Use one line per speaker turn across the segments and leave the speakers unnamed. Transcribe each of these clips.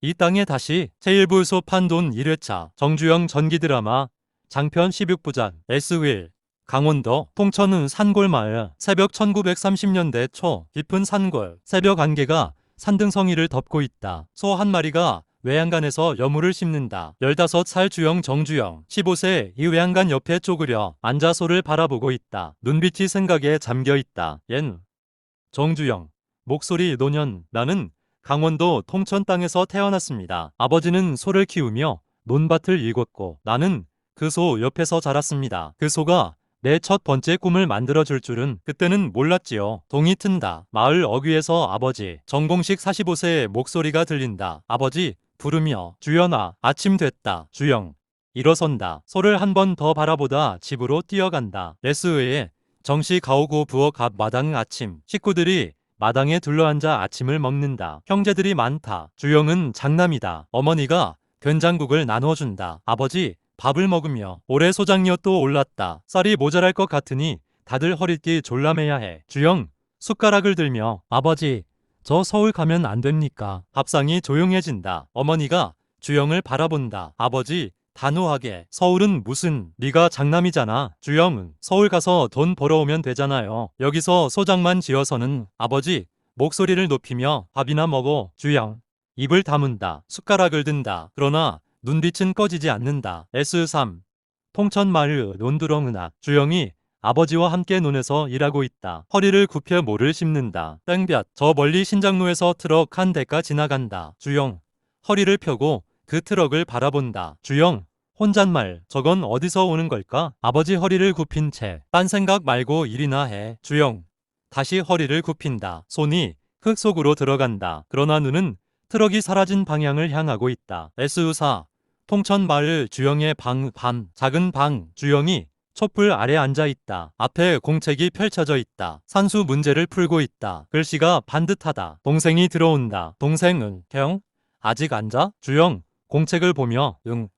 이 땅에 다시 제1부소 판돈 1회차 정주영 전기드라마 장편 16부작 S1 강원도 통천은 산골마을 새벽 1930년대 초 깊은 산골 새벽 안개가 산등성이를 덮고 있다. 소 한 마리가 외양간에서 여물을 씹는다. 15살 주영 정주영 15세 이 외양간 옆에 쪼그려 앉아 소를 바라보고 있다. 눈빛이 생각에 잠겨 있다. 얜 정주영 목소리 노년 나는 강원도 통천 땅에서 태어났습니다. 아버지는 소를 키우며 논밭을 일궜고 나는 그 소 옆에서 자랐습니다. 그 소가 내 첫 번째 꿈을 만들어줄 줄은 그때는 몰랐지요. 동이 튼다. 마을 어귀에서 아버지 정공식 45세의 목소리가 들린다. 아버지 부르며 주연아 아침 됐다. 주영 일어선다. 소를 한 번 더 바라보다 집으로 뛰어간다. 레스의에 정시 가오고 부엌 앞 마당 아침 식구들이 마당에 둘러앉아 아침을 먹는다. 형제들이 많다. 주영은 장남이다. 어머니가 된장국을 나눠준다. 아버지 밥을 먹으며 올해 소장료 또 올랐다. 쌀이 모자랄 것 같으니 다들 허리띠 졸라매야 해. 주영 숟가락을 들며 아버지 저 서울 가면 안 됩니까? 밥상이 조용해진다. 어머니가 주영을 바라본다. 아버지 단호하게 서울은 무슨 네가 장남이잖아. 주영은 서울 가서 돈 벌어오면 되잖아요. 여기서 소장만 지어서는. 아버지 목소리를 높이며 밥이나 먹어. 주영 입을 다문다. 숟가락을 든다. 그러나 눈빛은 꺼지지 않는다. S3 통천마을 논두렁은악 주영이 아버지와 함께 논에서 일하고 있다. 허리를 굽혀 모를 씹는다. 땡볕 저 멀리 신장로에서 트럭 한 대가 지나간다. 주영 허리를 펴고 그 트럭을 바라본다. 주영 혼잣말 저건 어디서 오는 걸까? 아버지 허리를 굽힌 채 딴 생각 말고 일이나 해. 주영 다시 허리를 굽힌다. 손이 흙 속으로 들어간다. 그러나 눈은 트럭이 사라진 방향을 향하고 있다. S4 통천마을 주영의 방 작은 방 주영이 촛불 아래 앉아 있다. 앞에 공책이 펼쳐져 있다. 산수 문제를 풀고 있다. 글씨가 반듯하다. 동생이 들어온다. 동생은 형 아직 안 자? 주영 공책을 보며 응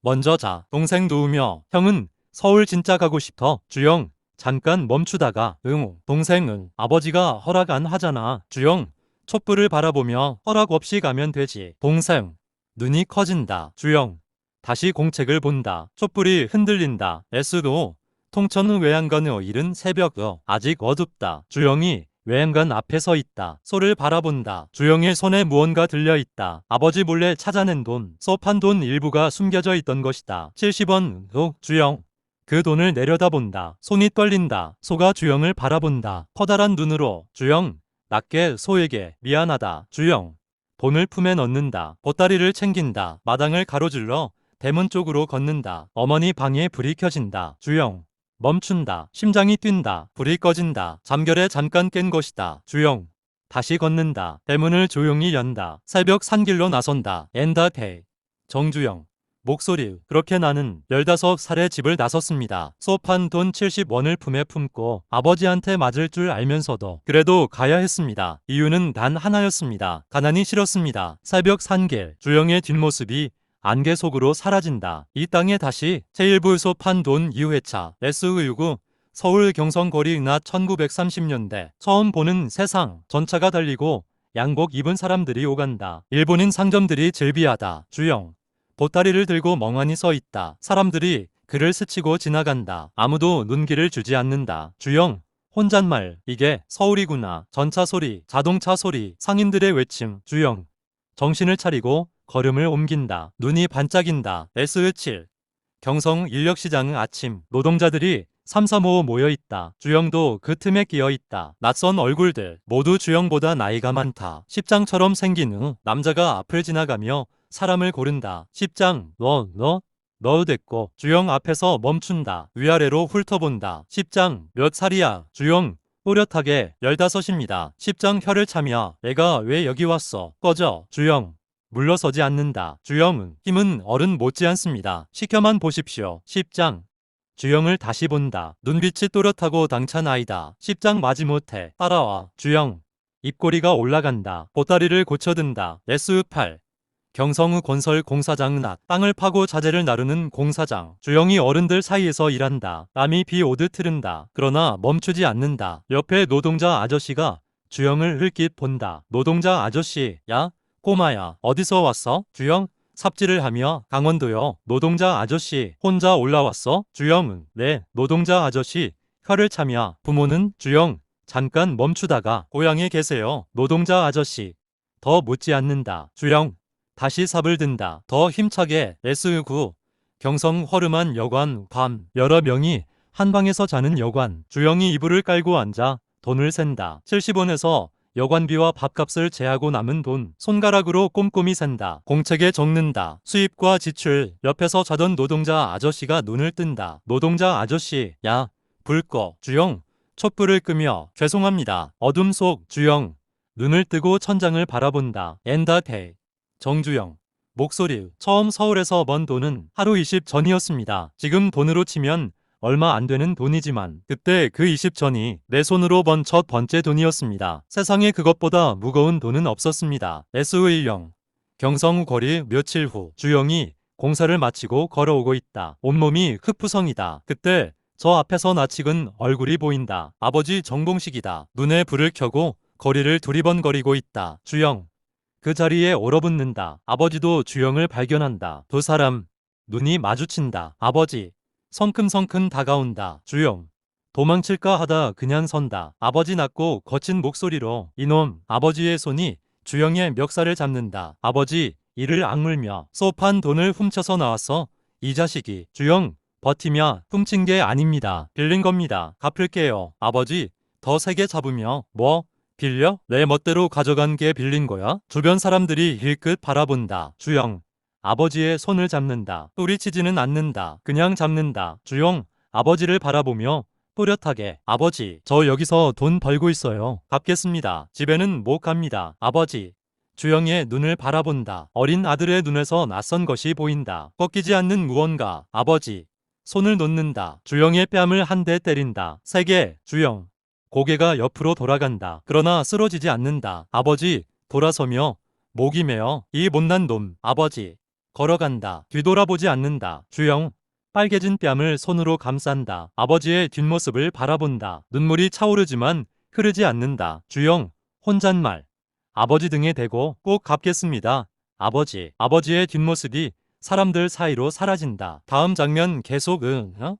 먼저 자. 동생 누우며 형은 서울 진짜 가고 싶어. 주영 잠깐 멈추다가 응. 동생은 아버지가 허락 안 하잖아. 주영 촛불을 바라보며 허락 없이 가면 되지. 동생 눈이 커진다. 주영 다시 공책을 본다. 촛불이 흔들린다. S도 통천은 외양간의 이른 새벽 아직 어둡다. 주영이 외양간 앞에 서 있다. 소를 바라본다. 주영의 손에 무언가 들려있다. 아버지 몰래 찾아낸 돈. 소 판 돈 일부가 숨겨져 있던 것이다. 70원. 주영 그 돈을 내려다본다. 손이 떨린다. 소가 주영을 바라본다. 커다란 눈으로 주영 낮게 소에게 미안하다. 주영 돈을 품에 넣는다. 보따리를 챙긴다. 마당을 가로질러 대문 쪽으로 걷는다. 어머니 방에 불이 켜진다. 주영 멈춘다. 심장이 뛴다. 불이 꺼진다. 잠결에 잠깐 깬 것이다. 주영 다시 걷는다. 대문을 조용히 연다. 새벽 산길로 나선다. 엔다페 정주영 목소리 그렇게 나는 15살에 집을 나섰습니다. 소판 돈 70원을 품에 품고 아버지한테 맞을 줄 알면서도 그래도 가야 했습니다. 이유는 단 하나였습니다. 가난이 싫었습니다. 새벽 산길 주영의 뒷모습이 안개 속으로 사라진다. 이 땅에 다시 제1부소 판 돈 2회차 S19 서울 경성거리 낮 1930년대 처음 보는 세상 전차가 달리고 양복 입은 사람들이 오간다. 일본인 상점들이 즐비하다. 주영 보따리를 들고 멍하니 서 있다. 사람들이 그를 스치고 지나간다. 아무도 눈길을 주지 않는다. 주영 혼잣말 이게 서울이구나. 전차 소리 자동차 소리 상인들의 외침 주영 정신을 차리고 걸음을 옮긴다. 눈이 반짝인다. S7 경성 인력시장 아침 노동자들이 335 모여있다. 주영도 그 틈에 끼어있다. 낯선 얼굴들 모두 주영보다 나이가 많다. 십장처럼 생긴 남자가 앞을 지나가며 사람을 고른다. 십장 너 됐고 주영 앞에서 멈춘다. 위아래로 훑어본다. 십장 몇 살이야? 주영 또렷하게 15입니다. 십장 혀를 차며 내가 왜 여기 왔어? 꺼져. 주영 물러서지 않는다. 주영은 힘은 어른 못지않습니다. 시켜만 보십시오. 십장 주영을 다시 본다. 눈빛이 또렷하고 당찬 아이다. 십장 마지못해 따라와. 주영 입꼬리가 올라간다. 보따리를 고쳐든다. S8 경성의 건설 공사장 낮 땅을 파고 자재를 나르는 공사장 주영이 어른들 사이에서 일한다. 땀이 비 오듯 흐른다. 그러나 멈추지 않는다. 옆에 노동자 아저씨가 주영을 흘낏 본다. 노동자 아저씨 야 꼬마야, 어디서 왔어? 주영, 삽질을 하며 강원도요. 노동자 아저씨, 혼자 올라왔어? 주영은, 네, 노동자 아저씨. 혀를 차며 부모는? 주영, 잠깐 멈추다가 고향에 계세요. 노동자 아저씨. 더 묻지 않는다. 주영, 다시 삽을 든다. 더 힘차게. S9. 경성 허름한 여관. 밤, 여러 명이 한 방에서 자는 여관. 주영이 이불을 깔고 앉아 돈을 샌다. 70원에서 여관비와 밥값을 제하고 남은 돈 손가락으로 꼼꼼히 센다. 공책에 적는다. 수입과 지출. 옆에서 자던 노동자 아저씨가 눈을 뜬다. 노동자 아저씨, 야, 불 꺼. 주영, 촛불을 끄며 죄송합니다. 어둠 속 주영, 눈을 뜨고 천장을 바라본다. 엔다테이. 정주영. 목소리. 처음 서울에서 번 돈은 하루 20 전이었습니다. 지금 돈으로 치면 얼마 안 되는 돈이지만 그때 그 20 전이 내 손으로 번 첫 번째 돈이었습니다. 세상에 그것보다 무거운 돈은 없었습니다. SO일령. 경성 거리. 며칠 후 주영이 공사를 마치고 걸어오고 있다. 온몸이 흙푸성이다. 그때 저 앞에서 낯익은 얼굴이 보인다. 아버지 정봉식이다. 눈에 불을 켜고 거리를 두리번거리고 있다. 주영. 그 자리에 얼어붙는다. 아버지도 주영을 발견한다. 두 사람 눈이 마주친다. 아버지. 성큼성큼 다가온다. 주영. 도망칠까 하다 그냥 선다. 아버지 낮고 거친 목소리로, 이놈. 아버지의 손이 주영의 멱살을 잡는다. 아버지. 이를 악물며 소판 돈을 훔쳐서 나왔어. 이 자식이. 주영. 버티며, 훔친 게 아닙니다. 빌린 겁니다. 갚을게요. 아버지. 더 세게 잡으며, 뭐? 빌려? 내 멋대로 가져간 게 빌린 거야? 주변 사람들이 힐끗 바라본다. 주영. 아버지의 손을 잡는다. 뿌리치지는 않는다. 그냥 잡는다. 주영. 아버지를 바라보며 또렷하게, 아버지, 저 여기서 돈 벌고 있어요. 갚겠습니다. 집에는 못 갑니다. 아버지. 주영의 눈을 바라본다. 어린 아들의 눈에서 낯선 것이 보인다. 꺾이지 않는 무언가. 아버지. 손을 놓는다. 주영의 뺨을 한 대 때린다. 세게. 주영. 고개가 옆으로 돌아간다. 그러나 쓰러지지 않는다. 아버지. 돌아서며 목이 메어, 이 못난 놈. 아버지. 걸어간다. 뒤돌아보지 않는다. 주영. 빨개진 뺨을 손으로 감싼다. 아버지의 뒷모습을 바라본다. 눈물이 차오르지만 흐르지 않는다. 주영. 혼잣말. 아버지 등에 대고 꼭 갚겠습니다. 아버지. 아버지의 뒷모습이 사람들 사이로 사라진다. 다음 장면 계속.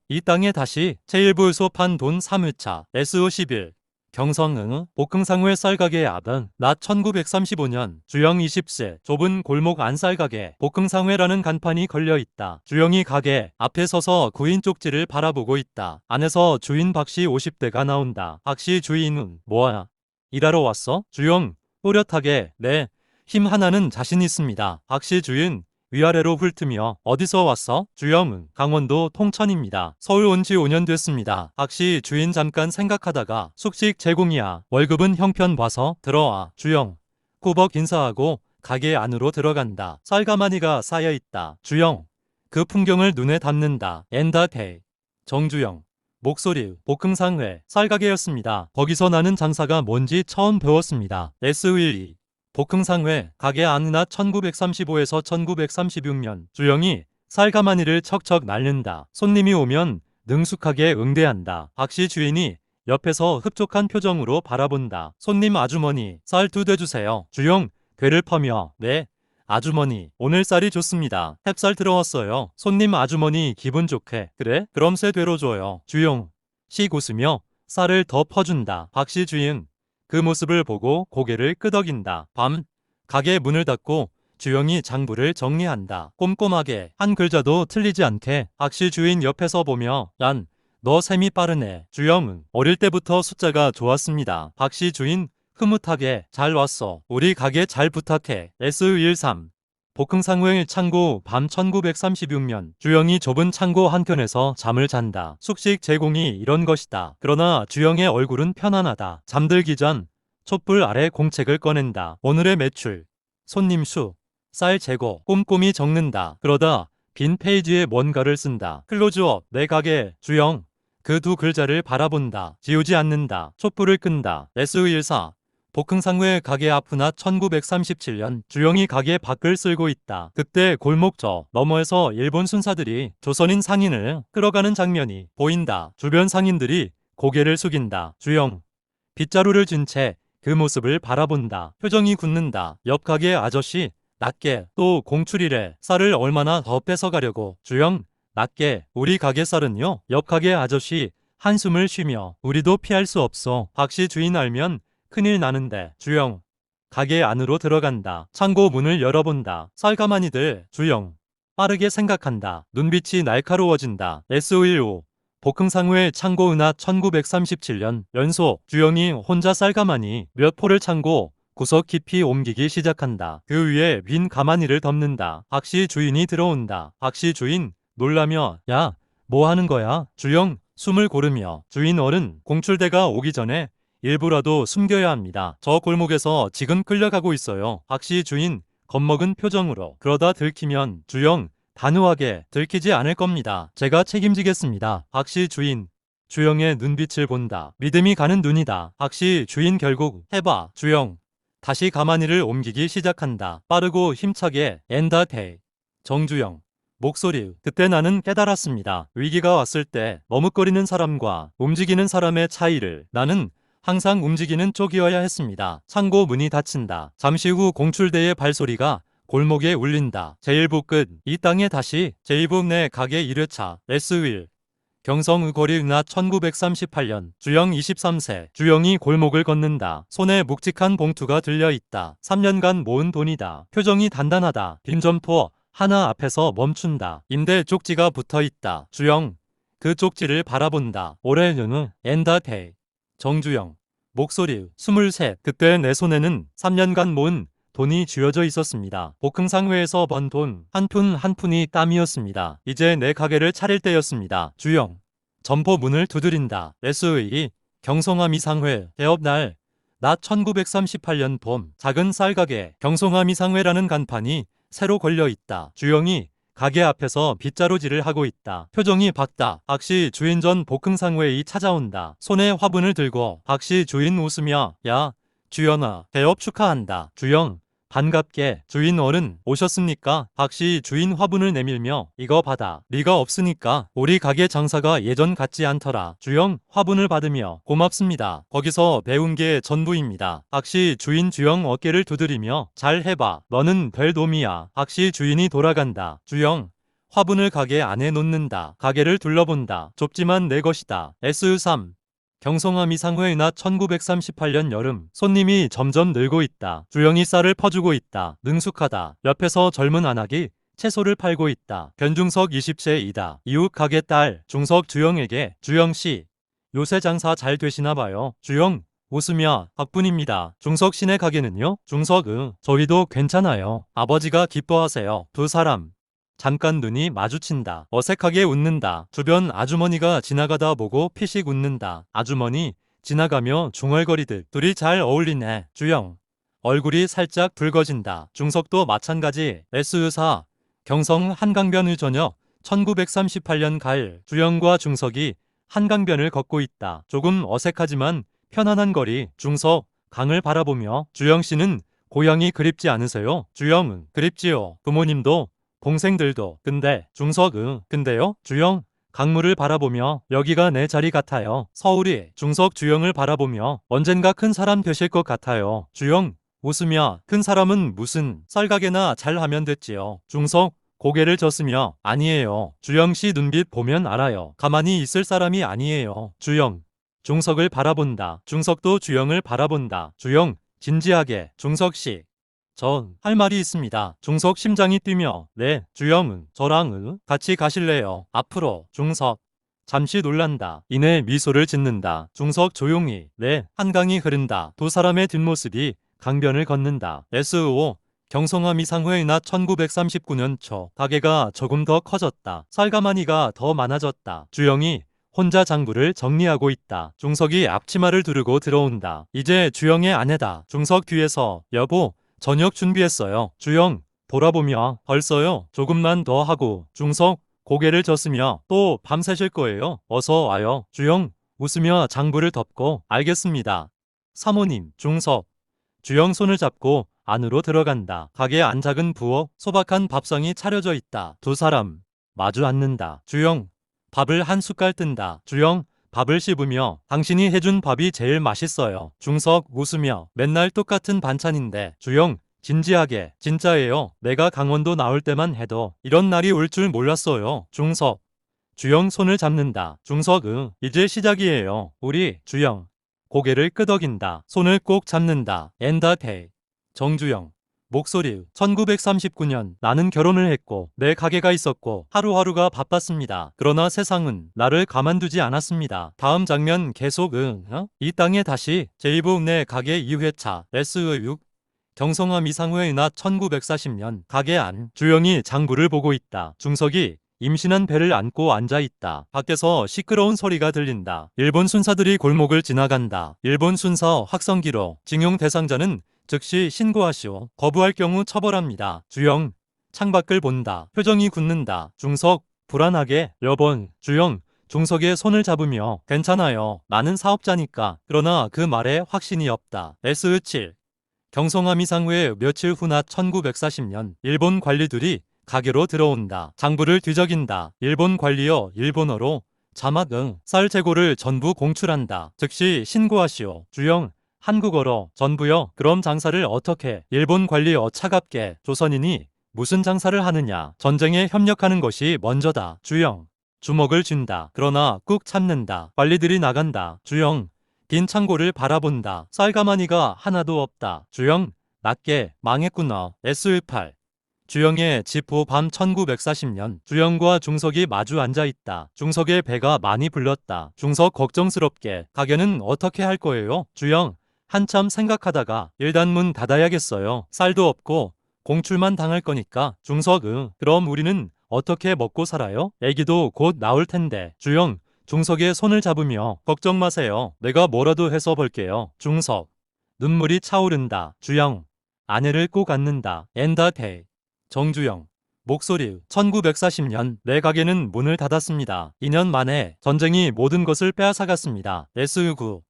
이 땅에 다시 제1부에서 판 돈 3회차. SO11. 경성. 볶음상회 쌀가게 앞은 낮 1935년 주영 20세 좁은 골목 안 쌀가게 볶음상회라는 간판이 걸려있다. 주영이 가게 앞에 서서 구인 쪽지를 바라보고 있다. 안에서 주인 박씨 50대가 나온다. 박씨 주인은 뭐야? 일하러 왔어? 주영. 또렷하게, 네. 힘 하나는 자신 있습니다. 박씨 주인. 위아래로 훑으며, 어디서 왔어? 주영은 강원도 통천입니다. 서울 온 지 5년 됐습니다. 박씨 주인 잠깐 생각하다가, 숙식 제공이야. 월급은 형편 봐서 들어와. 주영. 꾸벅 인사하고 가게 안으로 들어간다. 쌀가마니가 쌓여있다. 주영. 그 풍경을 눈에 담는다. 엔다테이. 정주영. 목소리. 볶음상회 쌀가게였습니다. 거기서 나는 장사가 뭔지 처음 배웠습니다. S12. 볶음상회 가게 안 낮 1935에서 1936년 주영이 쌀가마니를 척척 날른다. 손님이 오면 능숙하게 응대한다. 박씨 주인이 옆에서 흡족한 표정으로 바라본다. 손님 아주머니, 쌀 2대 주세요. 주영 괴를 퍼며, 네. 아주머니, 오늘 쌀이 좋습니다. 햅쌀 들어왔어요. 손님 아주머니 기분 좋게, 그래? 그럼 새 되로 줘요. 주영 씩 웃으며 쌀을 더 퍼준다. 박씨 주인 그 모습을 보고 고개를 끄덕인다. 밤, 가게 문을 닫고 주영이 장부를 정리한다. 꼼꼼하게 한 글자도 틀리지 않게. 박씨 주인 옆에서 보며, 난, 너 셈이 빠르네. 주영은 어릴 때부터 숫자가 좋았습니다. 박씨 주인 흐뭇하게, 잘 왔어. 우리 가게 잘 부탁해. S13. 볶음상회 창고. 밤 1936년 주영이 좁은 창고 한켠에서 잠을 잔다. 숙식 제공이 이런 것이다. 그러나 주영의 얼굴은 편안하다. 잠들기 전 촛불 아래 공책을 꺼낸다. 오늘의 매출, 손님 수, 쌀 재고 꼼꼼히 적는다. 그러다 빈 페이지에 뭔가를 쓴다. 클로즈업. 내 가게. 주영. 그 두 글자를 바라본다. 지우지 않는다. 촛불을 끈다. S14. 볶음상회 가게 앞 낮 1937년 주영이 가게 밖을 쓸고 있다. 그때 골목 저 너머에서 일본 순사들이 조선인 상인을 끌어가는 장면이 보인다. 주변 상인들이 고개를 숙인다. 주영. 빗자루를 쥔 채 그 모습을 바라본다. 표정이 굳는다. 옆 가게 아저씨 낮게 또 공출이래. 쌀을 얼마나 더 뺏어가려고. 주영 낮게 우리 가게 쌀은요. 옆 가게 아저씨 한숨을 쉬며 우리도 피할 수 없어. 박씨 주인 알면 큰일 나는데. 주영 가게 안으로 들어간다. 창고 문을 열어본다. 쌀가마니들. 주영 빠르게 생각한다. 눈빛이 날카로워진다. S515 복흥상회 창고 은하 1937년 연소. 주영이 혼자 쌀가마니 몇 포를 창고 구석 깊이 옮기기 시작한다. 그 위에 빈 가마니를 덮는다. 박씨 주인이 들어온다. 박씨 주인 놀라며 야, 뭐 하는 거야? 주영 숨을 고르며 주인 어른 공출대가 오기 전에 일부라도 숨겨야 합니다. 저 골목에서 지금 끌려가고 있어요. 박씨 주인 겁먹은 표정으로. 그러다 들키면 주영 단호하게 들키지 않을 겁니다. 제가 책임지겠습니다. 박씨 주인 주영의 눈빛을 본다. 믿음이 가는 눈이다. 박씨 주인 결국 해봐. 주영 다시 가마니를 옮기기 시작한다. 빠르고 힘차게 엔다테이. 정주영 목소리. 그때 나는 깨달았습니다. 위기가 왔을 때 머뭇거리는 사람과 움직이는 사람의 차이를. 나는 항상 움직이는 쪽이어야 했습니다. 창고 문이 닫힌다. 잠시 후 공출대의 발소리가 골목에 울린다. 제1부 끝. 이 땅에 다시. 제2부 내 가게 1회차 S1 경성의거리 은하 1938년. 주영 23세. 주영이 골목을 걷는다. 손에 묵직한 봉투가 들려있다. 3년간 모은 돈이다. 표정이 단단하다. 빈 점토 하나 앞에서 멈춘다. 임대 쪽지가 붙어있다. 주영 그 쪽지를 바라본다. 올해는 엔다테이. 정주영 목소리. 23. 그때 내 손에는 3년간 모은 돈이 쥐어져 있었습니다. 복흥상회에서 번 돈 한 푼 한 푼이 땀이었습니다. 이제 내 가게를 차릴 때였습니다. 주영 점포 문을 두드린다. S1 경성암 이상회 개업날 낮 1938년 봄. 작은 쌀가게 경성암 이상회라는 간판이 새로 걸려있다. 주영이 가게 앞에서 빗자루질을 하고 있다. 표정이 밝다. 박씨 주인 전 복흥상회의 찾아온다. 손에 화분을 들고 박씨 주인 웃으며 야 주연아 개업 축하한다. 주영 반갑게 주인 어른 오셨습니까? 박씨 주인 화분을 내밀며 이거 받아. 네가 없으니까 우리 가게 장사가 예전 같지 않더라. 주영 화분을 받으며 고맙습니다. 거기서 배운 게 전부입니다. 박씨 주인 주영 어깨를 두드리며 잘 해봐. 너는 별 놈이야. 박씨 주인이 돌아간다. 주영 화분을 가게 안에 놓는다. 가게를 둘러본다. 좁지만 내 것이다. S3 경성암 이상회 낮 1938년 여름. 손님이 점점 늘고 있다. 주영이 쌀을 퍼주고 있다. 능숙하다. 옆에서 젊은 아낙이 채소를 팔고 있다. 변중석 20세이다. 이웃 가게 딸 중석 주영에게 주영씨 요새 장사 잘 되시나 봐요. 주영 웃으며 덕분입니다. 중석 씨네 가게는요? 중석 저희도 괜찮아요. 아버지가 기뻐하세요. 두 사람 잠깐 눈이 마주친다. 어색하게 웃는다. 주변 아주머니가 지나가다 보고 피식 웃는다. 아주머니 지나가며 중얼거리듯 둘이 잘 어울리네. 주영 얼굴이 살짝 붉어진다. 중석도 마찬가지. S사 경성 한강변을 저녁 1938년 가을. 주영과 중석이 한강변을 걷고 있다. 조금 어색하지만 편안한 거리. 중석 강을 바라보며 주영씨는 고향이 그립지 않으세요? 주영은 그립지요. 부모님도 동생들도. 근데 중석 근데요? 주영 강물을 바라보며 여기가 내 자리 같아요. 서울이. 중석 주영을 바라보며 언젠가 큰 사람 되실 것 같아요. 주영 웃으며 큰 사람은 무슨 쌀가게나 잘하면 됐지요. 중석 고개를 젓으며 아니에요. 주영씨 눈빛 보면 알아요. 가만히 있을 사람이 아니에요. 주영 중석을 바라본다. 중석도 주영을 바라본다. 주영 진지하게 중석씨 전 할 말이 있습니다. 중석 심장이 뛰며 네 주영은 저랑 같이 가실래요? 앞으로. 중석 잠시 놀란다. 이내 미소를 짓는다. 중석 조용히 네. 한강이 흐른다. 두 사람의 뒷모습이 강변을 걷는다. S5 경성암 이상회 낮 1939년 초. 가게가 조금 더 커졌다. 쌀가마니가 더 많아졌다. 주영이 혼자 장부를 정리하고 있다. 중석이 앞치마를 두르고 들어온다. 이제 주영의 아내다. 중석 뒤에서 여보 저녁 준비했어요. 주영 돌아보며 벌써요? 조금만 더 하고. 중석 고개를 젓으며 또 밤새실 거예요? 어서 와요. 주영 웃으며 장부를 덮고 알겠습니다. 사모님. 중석 주영 손을 잡고 안으로 들어간다. 가게 안 작은 부엌. 소박한 밥상이 차려져 있다. 두 사람 마주 앉는다. 주영 밥을 한 숟갈 뜬다. 주영 밥을 씹으며 당신이 해준 밥이 제일 맛있어요. 중석 웃으며 맨날 똑같은 반찬인데. 주영 진지하게 진짜예요. 내가 강원도 나올 때만 해도 이런 날이 올 줄 몰랐어요. 중석 주영 손을 잡는다. 중석 이제 시작이에요. 우리 주영 고개를 끄덕인다. 손을 꼭 잡는다. 엔다테이 정주영 목소리 1939년 나는 결혼을 했고 내 가게가 있었고 하루하루가 바빴습니다. 그러나 세상은 나를 가만두지 않았습니다. 다음 장면 계속 이 땅에 다시 제이브 내 가게 2회차 S6 경성암 이상우의 낮 1940년 가게 안 주영이 장부를 보고 있다. 중석이 임신한 배를 안고 앉아있다. 밖에서 시끄러운 소리가 들린다. 일본 순사들이 골목을 지나간다. 일본 순사 확성기로 징용 대상자는 즉시 신고하시오. 거부할 경우 처벌합니다. 주영 창밖을 본다. 표정이 굳는다. 중석 불안하게 여번 주영 중석의 손을 잡으며 괜찮아요. 나는 사업자니까. 그러나 그 말에 확신이 없다. S7 경성암 이상우의 며칠 후 낮 1940년 일본 관리들이 가게로 들어온다. 장부를 뒤적인다. 일본 관리여 일본어로 자막 쌀 재고를 전부 공출한다. 즉시 신고하시오. 주영 한국어로 전부요. 그럼 장사를 어떻게? 일본 관리여 차갑게 조선인이 무슨 장사를 하느냐. 전쟁에 협력하는 것이 먼저다. 주영 주먹을 쥔다. 그러나 꾹 참는다. 관리들이 나간다. 주영 빈 창고를 바라본다. 쌀가마니가 하나도 없다. 주영 낮게 망했구나. S8 주영의 집 후 밤 1940년 주영과 중석이 마주 앉아있다. 중석의 배가 많이 불렀다. 중석 걱정스럽게 가게는 어떻게 할 거예요? 주영 한참 생각하다가 일단 문 닫아야겠어요. 쌀도 없고 공출만 당할 거니까. 중석 그럼 우리는 어떻게 먹고 살아요? 애기도 곧 나올 텐데. 주영 중석의 손을 잡으며 걱정 마세요. 내가 뭐라도 해서 벌게요. 중석 눈물이 차오른다. 주영 아내를 꼭 안는다. 엔다테이 정주영 목소리 1940년 내 가게는 문을 닫았습니다. 2년 만에 전쟁이 모든 것을 빼앗아갔습니다. S9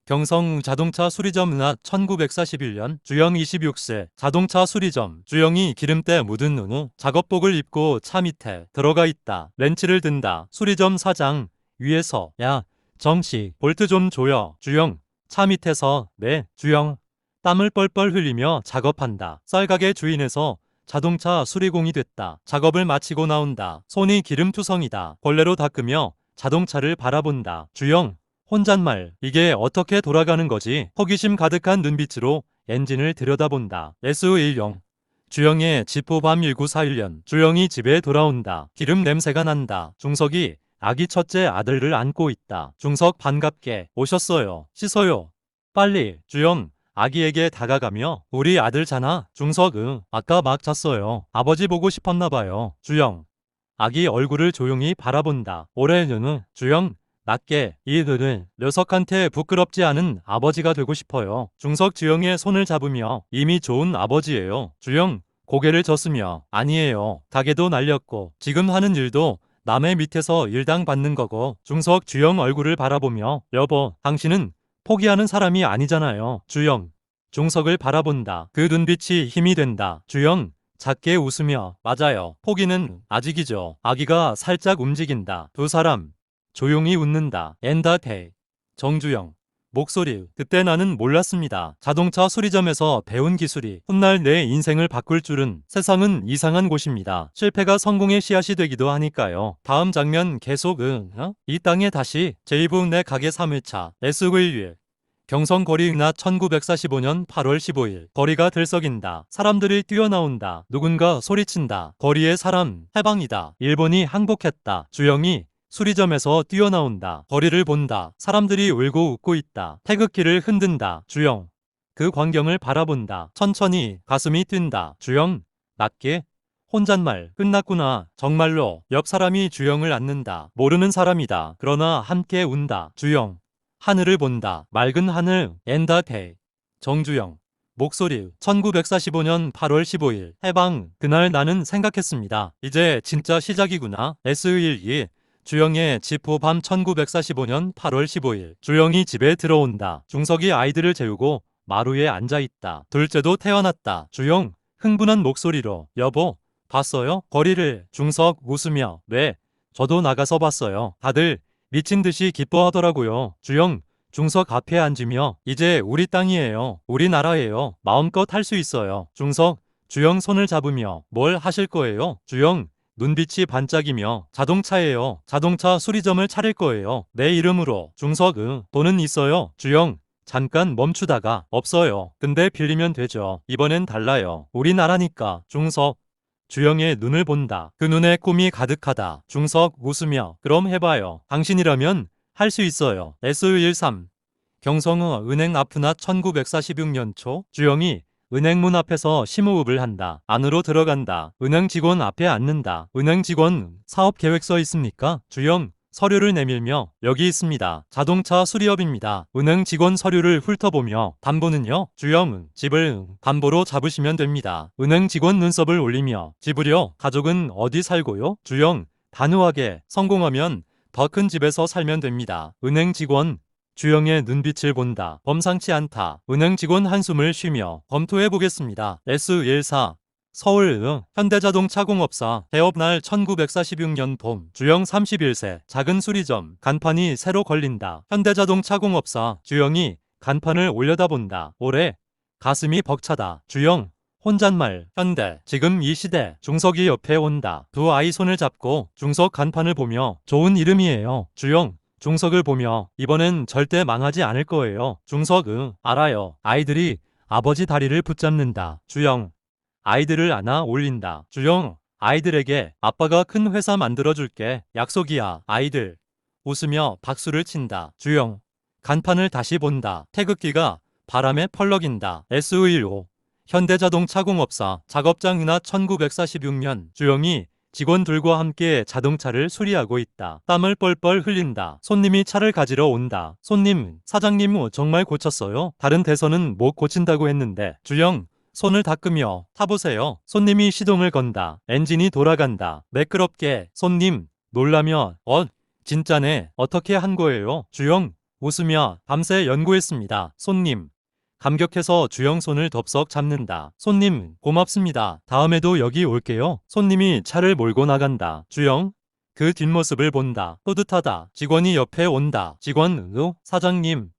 경성 자동차 수리점 낮 1941년 주영 26세 자동차 수리점 주영이 기름때 묻은 후 작업복을 입고 차 밑에 들어가 있다. 렌치를 든다. 수리점 사장 위에서 야 정씨 볼트 좀 줘요. 주영 차 밑에서 네 주영 땀을 뻘뻘 흘리며 작업한다. 쌀가게 주인에서 자동차 수리공이 됐다. 작업을 마치고 나온다. 손이 기름투성이다. 걸레로 닦으며 자동차를 바라본다. 주영 혼잣말 이게 어떻게 돌아가는 거지? 호기심 가득한 눈빛으로 엔진을 들여다본다. S10 주영의 집 후 밤 1941년 주영이 집에 돌아온다. 기름 냄새가 난다. 중석이 아기 첫째 아들을 안고 있다. 중석 반갑게 오셨어요. 씻어요. 빨리. 주영 아기에게 다가가며 우리 아들잖아. 중석 아까 막 잤어요. 아버지 보고 싶었나봐요. 주영 아기 얼굴을 조용히 바라본다. 올해는 주영 낮게 이들은 녀석한테 부끄럽지 않은 아버지가 되고 싶어요. 중석 주영의 손을 잡으며 이미 좋은 아버지예요. 주영 고개를 젓으며 아니에요. 가게도 날렸고 지금 하는 일도 남의 밑에서 일당 받는 거고. 중석 주영 얼굴을 바라보며 여보 당신은 포기하는 사람이 아니잖아요. 주영 중석을 바라본다. 그 눈빛이 힘이 된다. 주영 작게 웃으며 맞아요. 포기는 아직이죠. 아기가 살짝 움직인다. 두 사람 조용히 웃는다. 엔다테이 정주영 목소리 그때 나는 몰랐습니다. 자동차 수리점에서 배운 기술이 훗날 내 인생을 바꿀 줄은. 세상은 이상한 곳입니다. 실패가 성공의 씨앗이 되기도 하니까요. 다음 장면 계속 이 땅에 다시 제이브 내 가게 3회차 S911 경성거리 낮 1945년 8월 15일 거리가 들썩인다. 사람들이 뛰어나온다. 누군가 소리친다. 거리의 사람 해방이다. 일본이 항복했다. 주영이 수리점에서 뛰어나온다. 거리를 본다. 사람들이 울고 웃고 있다. 태극기를 흔든다. 주영 그 광경을 바라본다. 천천히 가슴이 뛴다. 주영 낮게 혼잣말 끝났구나. 정말로. 옆 사람이 주영을 안는다. 모르는 사람이다. 그러나 함께 운다. 주영 하늘을 본다. 맑은 하늘. 엔다테이 정주영 목소리 1945년 8월 15일 해방 그날 나는 생각했습니다. 이제 진짜 시작이구나. S12 주영의 집 후 밤 1945년 8월 15일 주영이 집에 들어온다. 중석이 아이들을 재우고 마루에 앉아있다. 둘째도 태어났다. 주영 흥분한 목소리로 여보 봤어요? 거리를. 중석 웃으며 네 저도 나가서 봤어요. 다들 미친 듯이 기뻐하더라고요. 주영, 중석 앞에 앉으며 이제 우리 땅이에요. 우리나라예요. 마음껏 할 수 있어요. 중석, 주영 손을 잡으며 뭘 하실 거예요? 주영, 눈빛이 반짝이며 자동차예요. 자동차 수리점을 차릴 거예요. 내 이름으로. 중석, 돈은 있어요. 주영, 잠깐 멈추다가 없어요. 근데 빌리면 되죠. 이번엔 달라요. 우리나라니까. 중석, 주영의 눈을 본다. 그 눈에 꿈이 가득하다. 중석 웃으며 그럼 해봐요. 당신이라면 할 수 있어요. S13 경성어 은행 아프나 1946년 초 주영이 은행문 앞에서 심호흡을 한다. 안으로 들어간다. 은행 직원 앞에 앉는다. 은행 직원 사업 계획서 있습니까? 주영 서류를 내밀며 여기 있습니다. 자동차 수리업입니다. 은행 직원 서류를 훑어보며 담보는요? 주영 집을 담보로 잡으시면 됩니다. 은행 직원 눈썹을 올리며 집을요? 가족은 어디 살고요? 주영 단호하게 성공하면 더 큰 집에서 살면 됩니다. 은행 직원 주영의 눈빛을 본다. 범상치 않다. 은행 직원 한숨을 쉬며 검토해보겠습니다. S14 서울 현대자동차공업사 개업날 1946년 봄 주영 31세 작은 수리점 간판이 새로 걸린다. 현대자동차공업사 주영이 간판을 올려다본다. 올해 가슴이 벅차다. 주영 혼잣말 현대 지금 이 시대 중석이 옆에 온다. 두 아이 손을 잡고 중석 간판을 보며 좋은 이름이에요. 주영 중석을 보며 이번엔 절대 망하지 않을 거예요. 중석 알아요. 아이들이 아버지 다리를 붙잡는다. 주영 아이들을 안아 올린다. 주영 아이들에게 아빠가 큰 회사 만들어줄게. 약속이야. 아이들 웃으며 박수를 친다. 주영 간판을 다시 본다. 태극기가 바람에 펄럭인다. S15 현대자동차공업사 작업장 은하 1946년 주영이 직원들과 함께 자동차를 수리하고 있다. 땀을 뻘뻘 흘린다. 손님이 차를 가지러 온다. 손님, 사장님 정말 고쳤어요? 다른 데서는 못 고친다고 했는데. 주영, 손을 닦으며 타보세요. 손님이 시동을 건다. 엔진이 돌아간다. 매끄럽게. 손님, 놀라며 진짜네. 어떻게 한 거예요? 주영, 웃으며 밤새 연구했습니다. 손님, 감격해서 주영 손을 덥석 잡는다. 손님, 고맙습니다. 다음에도 여기 올게요. 손님이 차를 몰고 나간다. 주영, 그 뒷모습을 본다. 뿌듯하다. 직원이 옆에 온다. 직원, 사장님,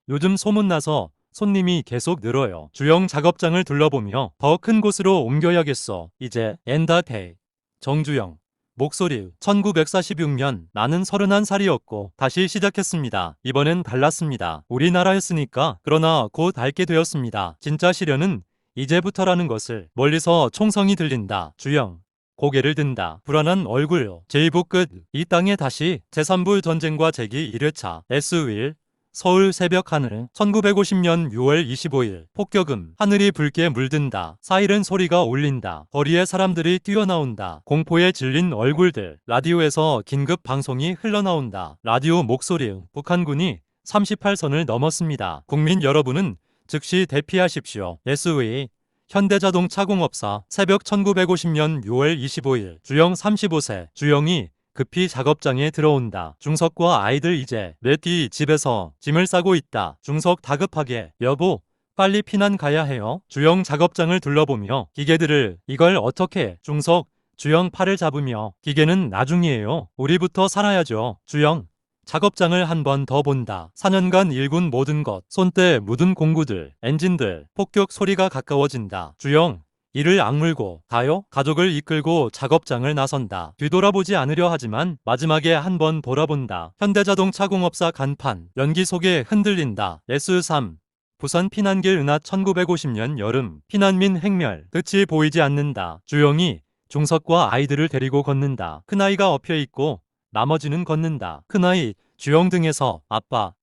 요즘 소문나서 손님이 계속 늘어요. 주영 작업장을 둘러보며 더 큰 곳으로 옮겨야겠어. 이제 엔다페이. 정주영 목소리 1946년 나는 31살이었고 다시 시작했습니다. 이번엔 달랐습니다. 우리나라였으니까. 그러나 곧 알게 되었습니다. 진짜 시련은 이제부터라는 것을. 멀리서 총성이 들린다. 주영 고개를 든다. 불안한 얼굴. 제2부 끝. 이 땅에 다시 제3부 전쟁과 재기 1회차 S1 서울 새벽 하늘 1950년 6월 25일 폭격음 하늘이 붉게 물든다. 사이렌 소리가 울린다. 거리에 사람들이 뛰어나온다. 공포에 질린 얼굴들. 라디오에서 긴급 방송이 흘러나온다. 라디오 목소리. 북한군이 38선을 넘었습니다. 국민 여러분은 즉시 대피하십시오. SW 현대자동차공업사 새벽 1950년 6월 25일 주영 35세 주영이 급히 작업장에 들어온다. 중석과 아이들 이제 몇 뒤 집에서 짐을 싸고 있다. 중석 다급하게 여보 빨리 피난 가야 해요. 주영 작업장을 둘러보며 기계들을 이걸 어떻게. 중석 주영 팔을 잡으며 기계는 나중이에요. 우리부터 살아야죠. 주영 작업장을 한 번 더 본다. 4년간 일군 모든 것 손때 묻은 공구들 엔진들 폭격 소리가 가까워진다. 주영 이를 악물고 가요? 가족을 이끌고 작업장을 나선다. 뒤돌아보지 않으려 하지만 마지막에 한 번 돌아본다. 현대자동차공업사 간판 연기 속에 흔들린다. S3 부산 피난길 은하 1950년 여름 피난민 행멸 끝이 보이지 않는다. 주영이 중석과 아이들을 데리고 걷는다. 큰아이가 엎여있고 나머지는 걷는다. 큰아이 주영 등에서 아빠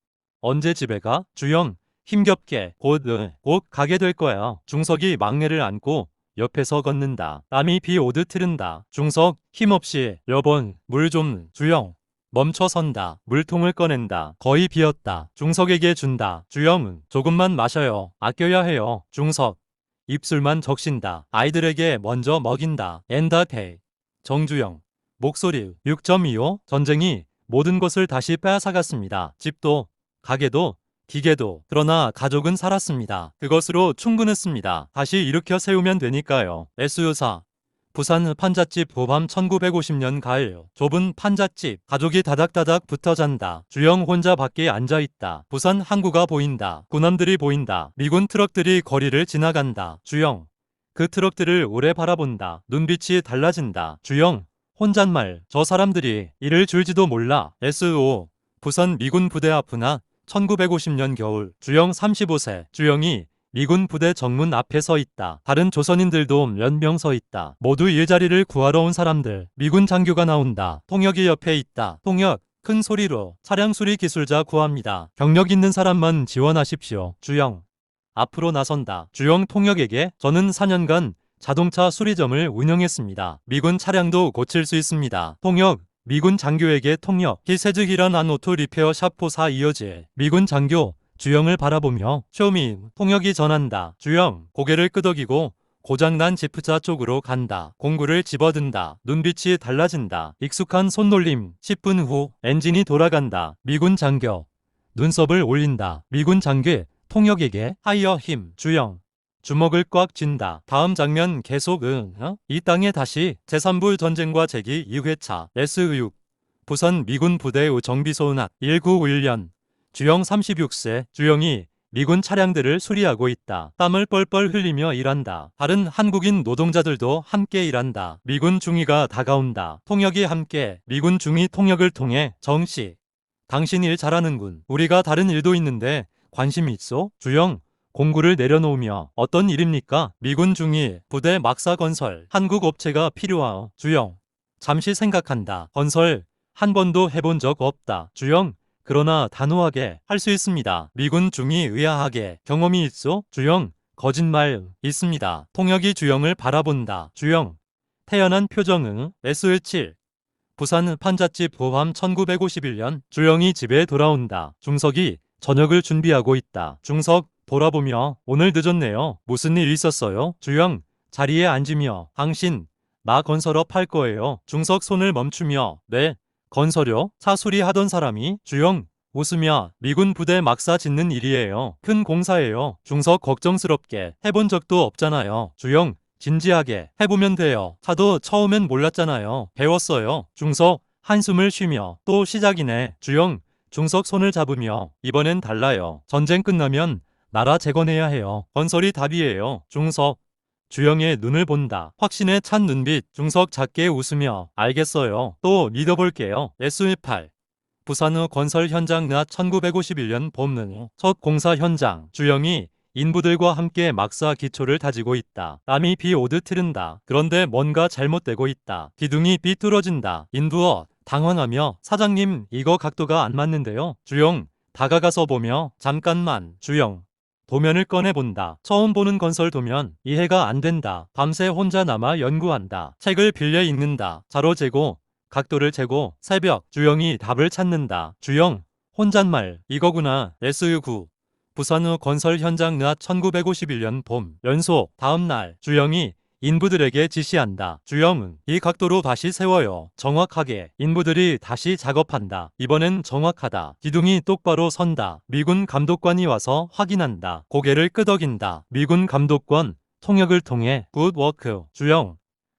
언제 집에 가? 주영 힘겹게 곧 가게 될 거야. 중석이 막내를 안고 옆에서 걷는다. 땀이 비 오듯 흐른다. 중석 힘없이 여보 물 좀. 주영 멈춰 선다. 물통을 꺼낸다. 거의 비었다. 중석에게 준다. 주영 조금만 마셔요. 아껴야 해요. 중석 입술만 적신다. 아이들에게 먼저 먹인다. 엔다테이 정주영 목소리 6.25 전쟁이 모든 것을 다시 빼앗아갔습니다. 집도 가게도 기계도. 그러나 가족은 살았습니다. 그것으로 충분했습니다. 다시 일으켜 세우면 되니까요. S4 부산 판잣집 보밤 1950년 가을. 좁은 판잣집. 가족이 다닥다닥 붙어 잔다. 주영 혼자 밖에 앉아있다. 부산 항구가 보인다. 군함들이 보인다. 미군 트럭들이 거리를 지나간다. 주영. 그 트럭들을 오래 바라본다. 눈빛이 달라진다. 주영. 혼잣말. 저 사람들이 이를 줄지도 몰라. SO. 부산 미군 부대 앞이나 1950년 겨울. 주영 35세. 주영이 미군 부대 정문 앞에 서 있다. 다른 조선인들도 몇 명 서 있다. 모두 일자리를 구하러 온 사람들. 미군 장교가 나온다. 통역이 옆에 있다. 통역. 큰 소리로 차량 수리 기술자 구합니다. 경력 있는 사람만 지원하십시오. 주영. 앞으로 나선다. 주영 통역에게 저는 4년간 자동차 수리점을 운영했습니다. 미군 차량도 고칠 수 있습니다. 통역. 미군 장교에게 통역. 히세즈히란 안 오토 리페어 샤포사 이어지. 미군 장교. 주영을 바라보며 쇼미. 통역이 전한다. 주영. 고개를 끄덕이고 고장난 지프차 쪽으로 간다. 공구를 집어든다. 눈빛이 달라진다. 익숙한 손놀림. 10분 후 엔진이 돌아간다. 미군 장교. 눈썹을 올린다. 미군 장교. 통역에게 하이어 힘. 주영. 주먹을 꽉 쥔다. 다음 장면 계속. 이 땅에 다시 제3부 전쟁과 재기 2회차. S6. 부산 미군 부대 정비소은학 1951년. 주영 36세. 주영이 미군 차량들을 수리하고 있다. 땀을 뻘뻘 흘리며 일한다. 다른 한국인 노동자들도 함께 일한다. 미군 중위가 다가온다. 통역이 함께. 미군 중위 통역을 통해 정씨. 당신 일 잘하는군. 우리가 다른 일도 있는데 관심 있어? 주영. 공구를 내려놓으며 어떤 일입니까? 미군 중위 부대 막사 건설. 한국 업체가 필요하오. 주영. 잠시 생각한다. 건설 한 번도 해본 적 없다. 주영. 그러나 단호하게 할 수 있습니다. 미군 중위 의아하게 경험이 있어? 주영. 거짓말. 있습니다. 통역이 주영을 바라본다. 주영. 태연한 표정. S7. 부산 판잣집 보밤 1951년. 주영이 집에 돌아온다. 중석이 저녁을 준비하고 있다. 중석 돌아보며 오늘 늦었네요. 무슨 일 있었어요? 주영. 자리에 앉으며 당신 나 건설업 할 거예요. 중석 손을 멈추며 네. 건설요? 차 수리하던 사람이? 주영. 웃으며 미군 부대 막사 짓는 일이에요. 큰 공사예요. 중석 걱정스럽게 해본 적도 없잖아요. 주영. 진지하게 해보면 돼요. 차도 처음엔 몰랐잖아요. 배웠어요. 중석 한숨을 쉬며 또 시작이네. 주영. 중석 손을 잡으며 이번엔 달라요. 전쟁 끝나면 나라 재건해야 해요. 건설이 답이에요. 중석. 주영의 눈을 본다. 확신에 찬 눈빛. 중석 작게 웃으며 알겠어요. 또 믿어볼게요. S18. 부산 후 건설 현장 낮 1951년 봄. 첫 공사 현장. 주영이 인부들과 함께 막사 기초를 다지고 있다. 땀이 비 오듯 흐른다. 그런데 뭔가 잘못되고 있다. 기둥이 삐뚤어진다. 인부어 당황하며 사장님 이거 각도가 안 맞는데요. 주영 다가가서 보며 잠깐만. 주영 도면을 꺼내본다. 처음 보는 건설 도면. 이해가 안 된다. 밤새 혼자 남아 연구한다. 책을 빌려 읽는다. 자로 재고 각도를 재고. 새벽. 주영이 답을 찾는다. 주영 혼잣말. 이거구나. SU9. 부산 후 건설 현장 낮 1951년 봄. 연소. 다음날. 주영이 인부들에게 지시한다. 주영은 이 각도로 다시 세워요. 정확하게. 인부들이 다시 작업한다. 이번엔 정확하다. 기둥이 똑바로 선다. 미군 감독관이 와서 확인한다. 고개를 끄덕인다. 미군 감독관. 통역을 통해 굿워크. 주영.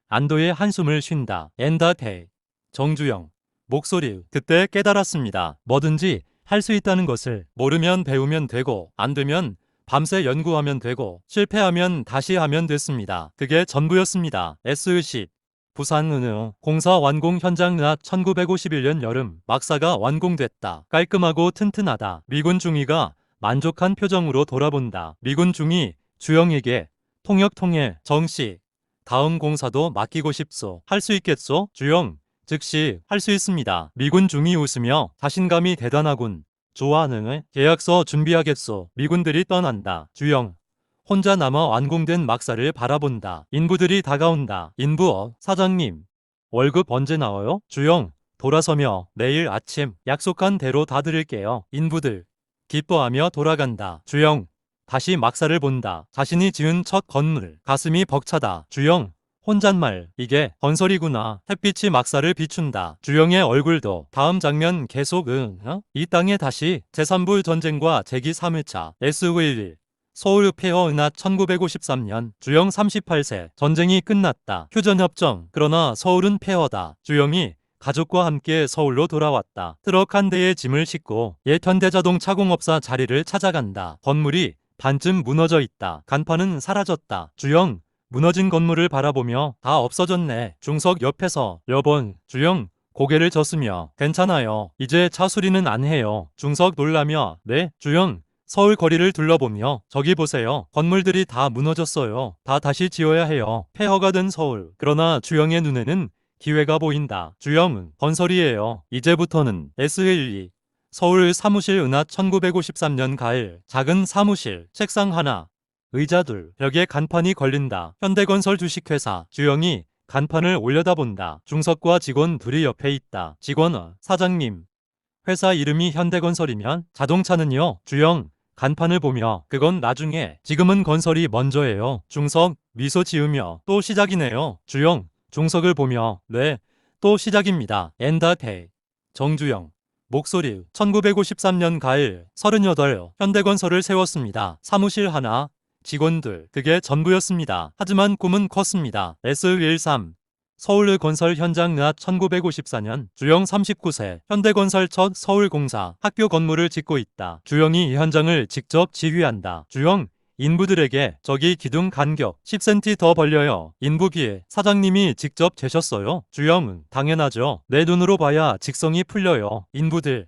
안도의 한숨을 쉰다. 엔다테이. 정주영. 목소리. 그때 깨달았습니다. 뭐든지 할 수 있다는 것을. 모르면 배우면 되고 안 되면 밤새 연구하면 되고 실패하면 다시 하면 됐습니다. 그게 전부였습니다. S10. 부산 은우 공사 완공 현장 낮 1951년 여름. 막사가 완공됐다. 깔끔하고 튼튼하다. 미군 중위가 만족한 표정으로 돌아본다. 미군 중위 주영에게 통역 통해 정씨. 다음 공사도 맡기고 싶소. 할 수 있겠소? 주영. 즉시 할 수 있습니다. 미군 중위 웃으며 자신감이 대단하군. 좋아하는 계약서 준비하겠소. 미군들이 떠난다. 주영. 혼자 남아 완공된 막사를 바라본다. 인부들이 다가온다. 인부어. 사장님. 월급 언제 나와요? 주영. 돌아서며 내일 아침 약속한 대로 다 드릴게요. 인부들. 기뻐하며 돌아간다. 주영. 다시 막사를 본다. 자신이 지은 첫 건물. 가슴이 벅차다. 주영. 혼잣말. 이게 건설이구나. 햇빛이 막사를 비춘다. 주영의 얼굴도. 다음 장면 계속. 이 땅에 다시 제3부 전쟁과 재기 3회차. S11. 서울 폐허 은하 1953년 주영 38세. 전쟁이 끝났다. 휴전협정. 그러나 서울은 폐허다. 주영이 가족과 함께 서울로 돌아왔다. 트럭 한 대에 짐을 싣고 옛 현대자동차 공업사 자리를 찾아간다. 건물이 반쯤 무너져 있다. 간판은 사라졌다. 주영 무너진 건물을 바라보며 다 없어졌네. 중석 옆에서 여본 주영 고개를 젓으며 괜찮아요. 이제 차 수리는 안 해요. 중석 놀라며 네 주영 서울 거리를 둘러보며 저기 보세요. 건물들이 다 무너졌어요. 다 다시 지어야 해요. 폐허가 된 서울. 그러나 주영의 눈에는 기회가 보인다. 주영은 건설이에요. 이제부터는 S12 서울 사무실 은하 1953년 가을. 작은 사무실 책상 하나 의자 둘 벽에 간판이 걸린다. 현대건설 주식회사. 주영이 간판을 올려다본다. 중석과 직원 둘이 옆에 있다. 직원 사장님 회사 이름이 현대건설이면 자동차는요? 주영 간판을 보며 그건 나중에 지금은 건설이 먼저예요. 중석 미소 지으며 또 시작이네요. 주영 중석을 보며 네 또 시작입니다. 엔다테이 정주영 목소리 1953년 가을 38 현대건설을 세웠습니다. 사무실 하나 직원들 그게 전부였습니다. 하지만 꿈은 컸습니다. S13 서울 건설 현장 은하 1954년 주영 39세 현대건설 첫 서울공사 학교 건물을 짓고 있다. 주영이 이 현장을 직접 지휘한다. 주영 인부들에게 저기 기둥 간격 10cm 더 벌려요. 인부기에 사장님이 직접 재셨어요. 주영은 당연하죠. 내 눈으로 봐야 직성이 풀려요. 인부들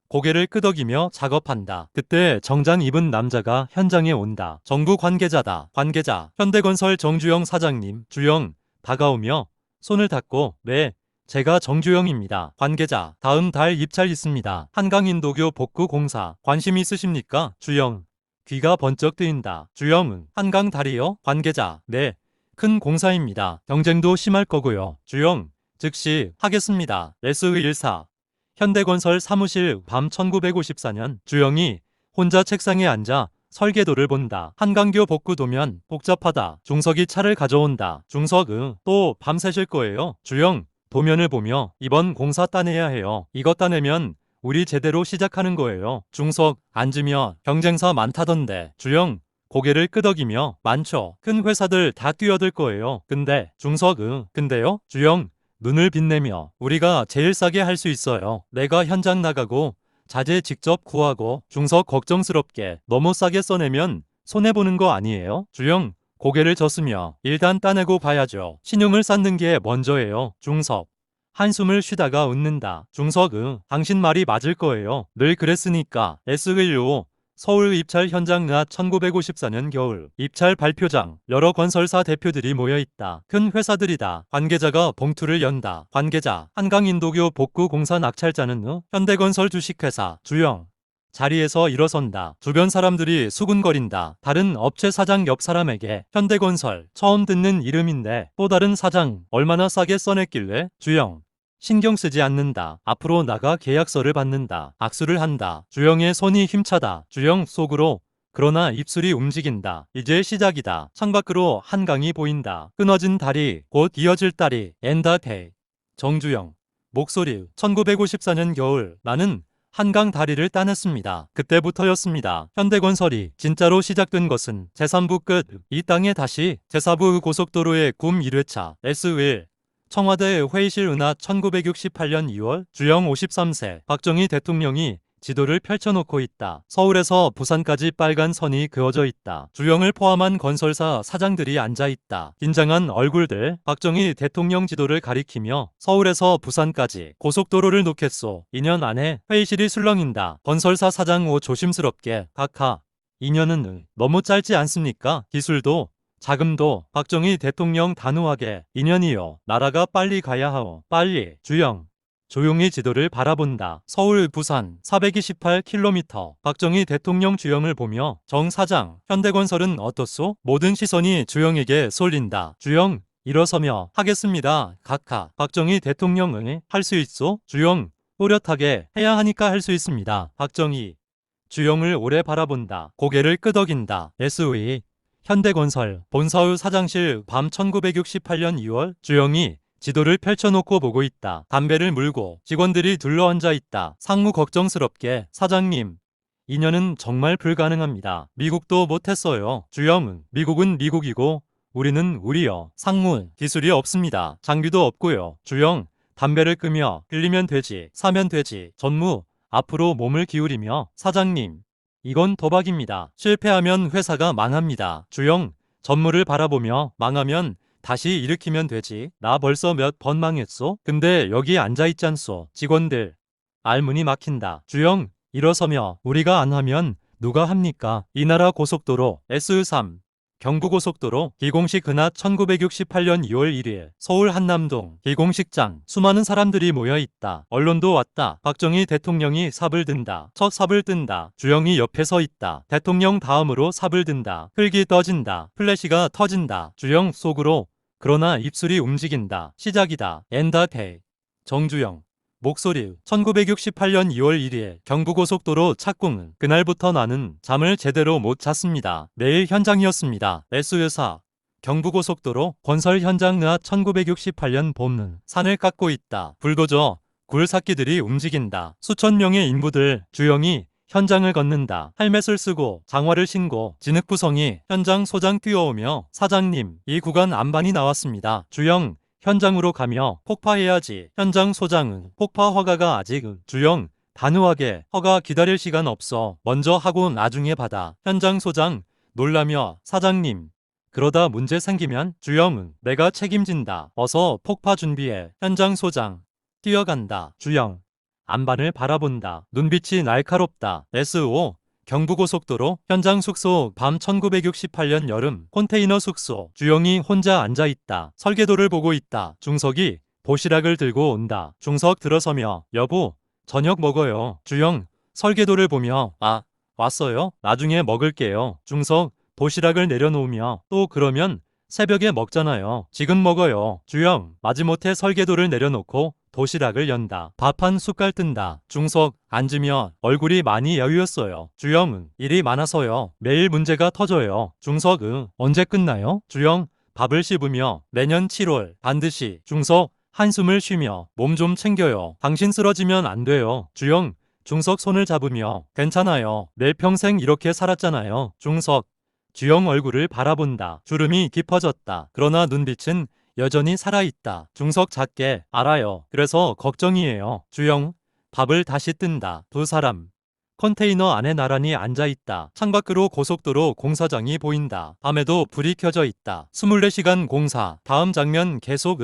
고개를 끄덕이며 작업한다. 그때 정장 입은 남자가 현장에 온다. 정부 관계자다. 관계자 현대건설 정주영 사장님. 주영 다가오며 손을 닫고 네 제가 정주영입니다. 관계자 다음 달 입찰 있습니다. 한강인도교 복구공사 관심 있으십니까? 주영 귀가 번쩍 뜨인다. 주영은 한강 다리요? 관계자 네 큰 공사입니다. 경쟁도 심할 거고요. 주영 즉시 하겠습니다. S14 현대건설 사무실 밤 1954년 주영이 혼자 책상에 앉아 설계도를 본다. 한강교 복구도면 복잡하다. 중석이 차를 가져온다. 중석 또 밤새실 거예요. 주영 도면을 보며 이번 공사 따내야 해요. 이것 따내면 우리 제대로 시작하는 거예요. 중석 앉으며 경쟁사 많다던데. 주영 고개를 끄덕이며 많죠. 큰 회사들 다 뛰어들 거예요. 근데 중석 근데요? 주영 눈을 빛내며 우리가 제일 싸게 할 수 있어요. 내가 현장 나가고 자재 직접 구하고. 중석 걱정스럽게 너무 싸게 써내면 손해보는 거 아니에요? 주영 고개를 젓으며 일단 따내고 봐야죠. 신용을 쌓는 게 먼저예요. 중석 한숨을 쉬다가 웃는다. 중석 당신 말이 맞을 거예요. 늘 그랬으니까. S15 서울 입찰 현장 은하 1954년 겨울 입찰 발표장 여러 건설사 대표들이 모여있다. 큰 회사들이다. 관계자가 봉투를 연다. 관계자 한강인도교 복구공사 낙찰자는 현대건설 주식회사. 주영 자리에서 일어선다. 주변 사람들이 수군거린다. 다른 업체 사장 옆 사람에게 현대건설 처음 듣는 이름인데 또 다른 사장 얼마나 싸게 써냈길래. 주영 신경 쓰지 않는다. 앞으로 나가 계약서를 받는다. 악수를 한다. 주영의 손이 힘차다. 주영 속으로 그러나 입술이 움직인다. 이제 시작이다. 창밖으로 한강이 보인다. 끊어진 다리 곧 이어질 다리. 엔다테이 정주영 목소리 1954년 겨울 나는 한강 다리를 따냈습니다. 그때부터였습니다. 현대건설이 진짜로 시작된 것은 제3부 끝. 이 땅에 다시 제4부 고속도로의 굼 1회차 S1 청와대 회의실 은하 1968년 2월 주영 53세 박정희 대통령이 지도를 펼쳐놓고 있다. 서울에서 부산까지 빨간 선이 그어져 있다. 주영을 포함한 건설사 사장들이 앉아있다. 긴장한 얼굴들. 박정희 대통령 지도를 가리키며 서울에서 부산까지 고속도로를 놓겠소. 2년 안에 회의실이 술렁인다. 건설사 사장 조심스럽게 각하 2년은 너무 짧지 않습니까? 기술도 자금도. 박정희 대통령 단호하게 2년이요. 나라가 빨리 가야 하오. 빨리. 주영 조용히 지도를 바라본다. 서울 부산 428km. 박정희 대통령 주영을 보며 정 사장 현대건설은 어떻소? 모든 시선이 주영에게 쏠린다. 주영 일어서며 하겠습니다. 각하. 박정희 대통령은 할 수 있소? 주영 또렷하게 해야 하니까 할 수 있습니다. 박정희 주영을 오래 바라본다. 고개를 끄덕인다. SOE 현대건설 본사의 사장실 밤 1968년 2월 주영이 지도를 펼쳐놓고 보고 있다. 담배를 물고 직원들이 둘러앉아 있다. 상무 걱정스럽게 사장님 2년은 정말 불가능합니다. 미국도 못했어요. 주영, 미국은 미국이고 우리는 우리요. 상무, 기술이 없습니다. 장비도 없고요. 주영, 담배를 끄며 흘리면 되지, 사면 되지. 전무, 앞으로 몸을 기울이며 사장님, 이건 도박입니다. 실패하면 회사가 망합니다. 주영, 전무를 바라보며 망하면 다시 일으키면 되지. 나 벌써 몇 번 망했소? 근데 여기 앉아있잖소. 직원들. 알문이 막힌다. 주영, 일어서며 우리가 안 하면 누가 합니까? 이 나라 고속도로 S3 경부고속도로 기공식 그날 1968년 2월 1일 서울 한남동 기공식장 수많은 사람들이 모여있다. 언론도 왔다. 박정희 대통령이 삽을 든다. 첫 삽을 든다. 주영이 옆에 서 있다. 대통령 다음으로 삽을 든다. 흙이 떠진다. 플래시가 터진다. 주영 속으로 그러나 입술이 움직인다. 시작이다. 엔다테이 정주영 목소리 1968년 2월 1일 경부고속도로 착공. 그날부터 나는 잠을 제대로 못 잤습니다. 매일 현장이었습니다. S회사 경부고속도로 건설 현장 나 1968년 봄 산을 깎고 있다. 불도저 굴삭기들이 움직인다. 수천 명의 인부들 주영이 현장을 걷는다. 헬멧을 쓰고 장화를 신고 진흙부성이 현장 소장 뛰어오며 사장님 이 구간 안반이 나왔습니다. 주영 현장으로 가며 폭파해야지. 현장 소장은 폭파 허가가 아직. 주영 단호하게 허가 기다릴 시간 없어. 먼저 하고 나중에 받아. 현장 소장 놀라며 사장님 그러다 문제 생기면 주영은 내가 책임진다. 어서 폭파 준비해. 현장 소장 뛰어간다. 주영 안반을 바라본다. 눈빛이 날카롭다. SO 경부고속도로 현장 숙소 밤 1968년 여름 컨테이너 숙소 주영이 혼자 앉아있다. 설계도를 보고 있다. 중석이 도시락을 들고 온다. 중석 들어서며 여보 저녁 먹어요. 주영 설계도를 보며 아 왔어요? 나중에 먹을게요. 중석 도시락을 내려놓으며 또 그러면 새벽에 먹잖아요. 지금 먹어요. 주영 마지못해 설계도를 내려놓고 도시락을 연다. 밥 한 숟갈 뜬다. 중석 앉으며 얼굴이 많이 여유였어요. 주영은 일이 많아서요. 매일 문제가 터져요. 중석 언제 끝나요? 주영 밥을 씹으며 내년 7월 반드시. 중석 한숨을 쉬며 몸 좀 챙겨요. 당신 쓰러지면 안 돼요. 주영 중석 손을 잡으며 괜찮아요. 내 평생 이렇게 살았잖아요. 중석 주영 얼굴을 바라본다. 주름이 깊어졌다. 그러나 눈빛은 여전히 살아있다. 중석 작게 알아요. 그래서 걱정이에요. 주영 밥을 다시 뜬다. 두 사람 컨테이너 안에 나란히 앉아있다. 창밖으로 고속도로 공사장이 보인다. 밤에도 불이 켜져 있다. 24시간 공사. 다음 장면 계속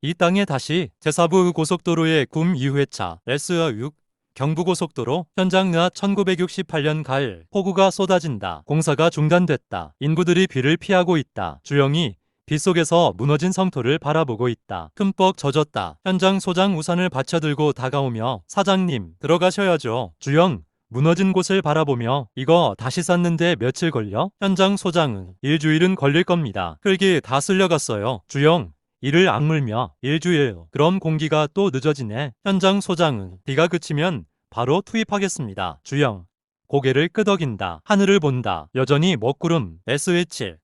이 땅에 다시 제4부 고속도로의 굼 2회차 S6 경부고속도로 현장 나 1968년 가을 폭우가 쏟아진다. 공사가 중단됐다. 인부들이 비를 피하고 있다. 주영이 빗속에서 무너진 성토를 바라보고 있다. 흠뻑 젖었다. 현장 소장 우산을 받쳐들고 다가오며 사장님 들어가셔야죠. 주영 무너진 곳을 바라보며 이거 다시 쌓는데 며칠 걸려? 현장 소장은 일주일은 걸릴 겁니다. 흙이 다 쓸려갔어요. 주영 이를 악물며 일주일. 그럼 공기가 또 늦어지네. 현장 소장은 비가 그치면 바로 투입하겠습니다. 주영 고개를 끄덕인다. 하늘을 본다. 여전히 먹구름. SH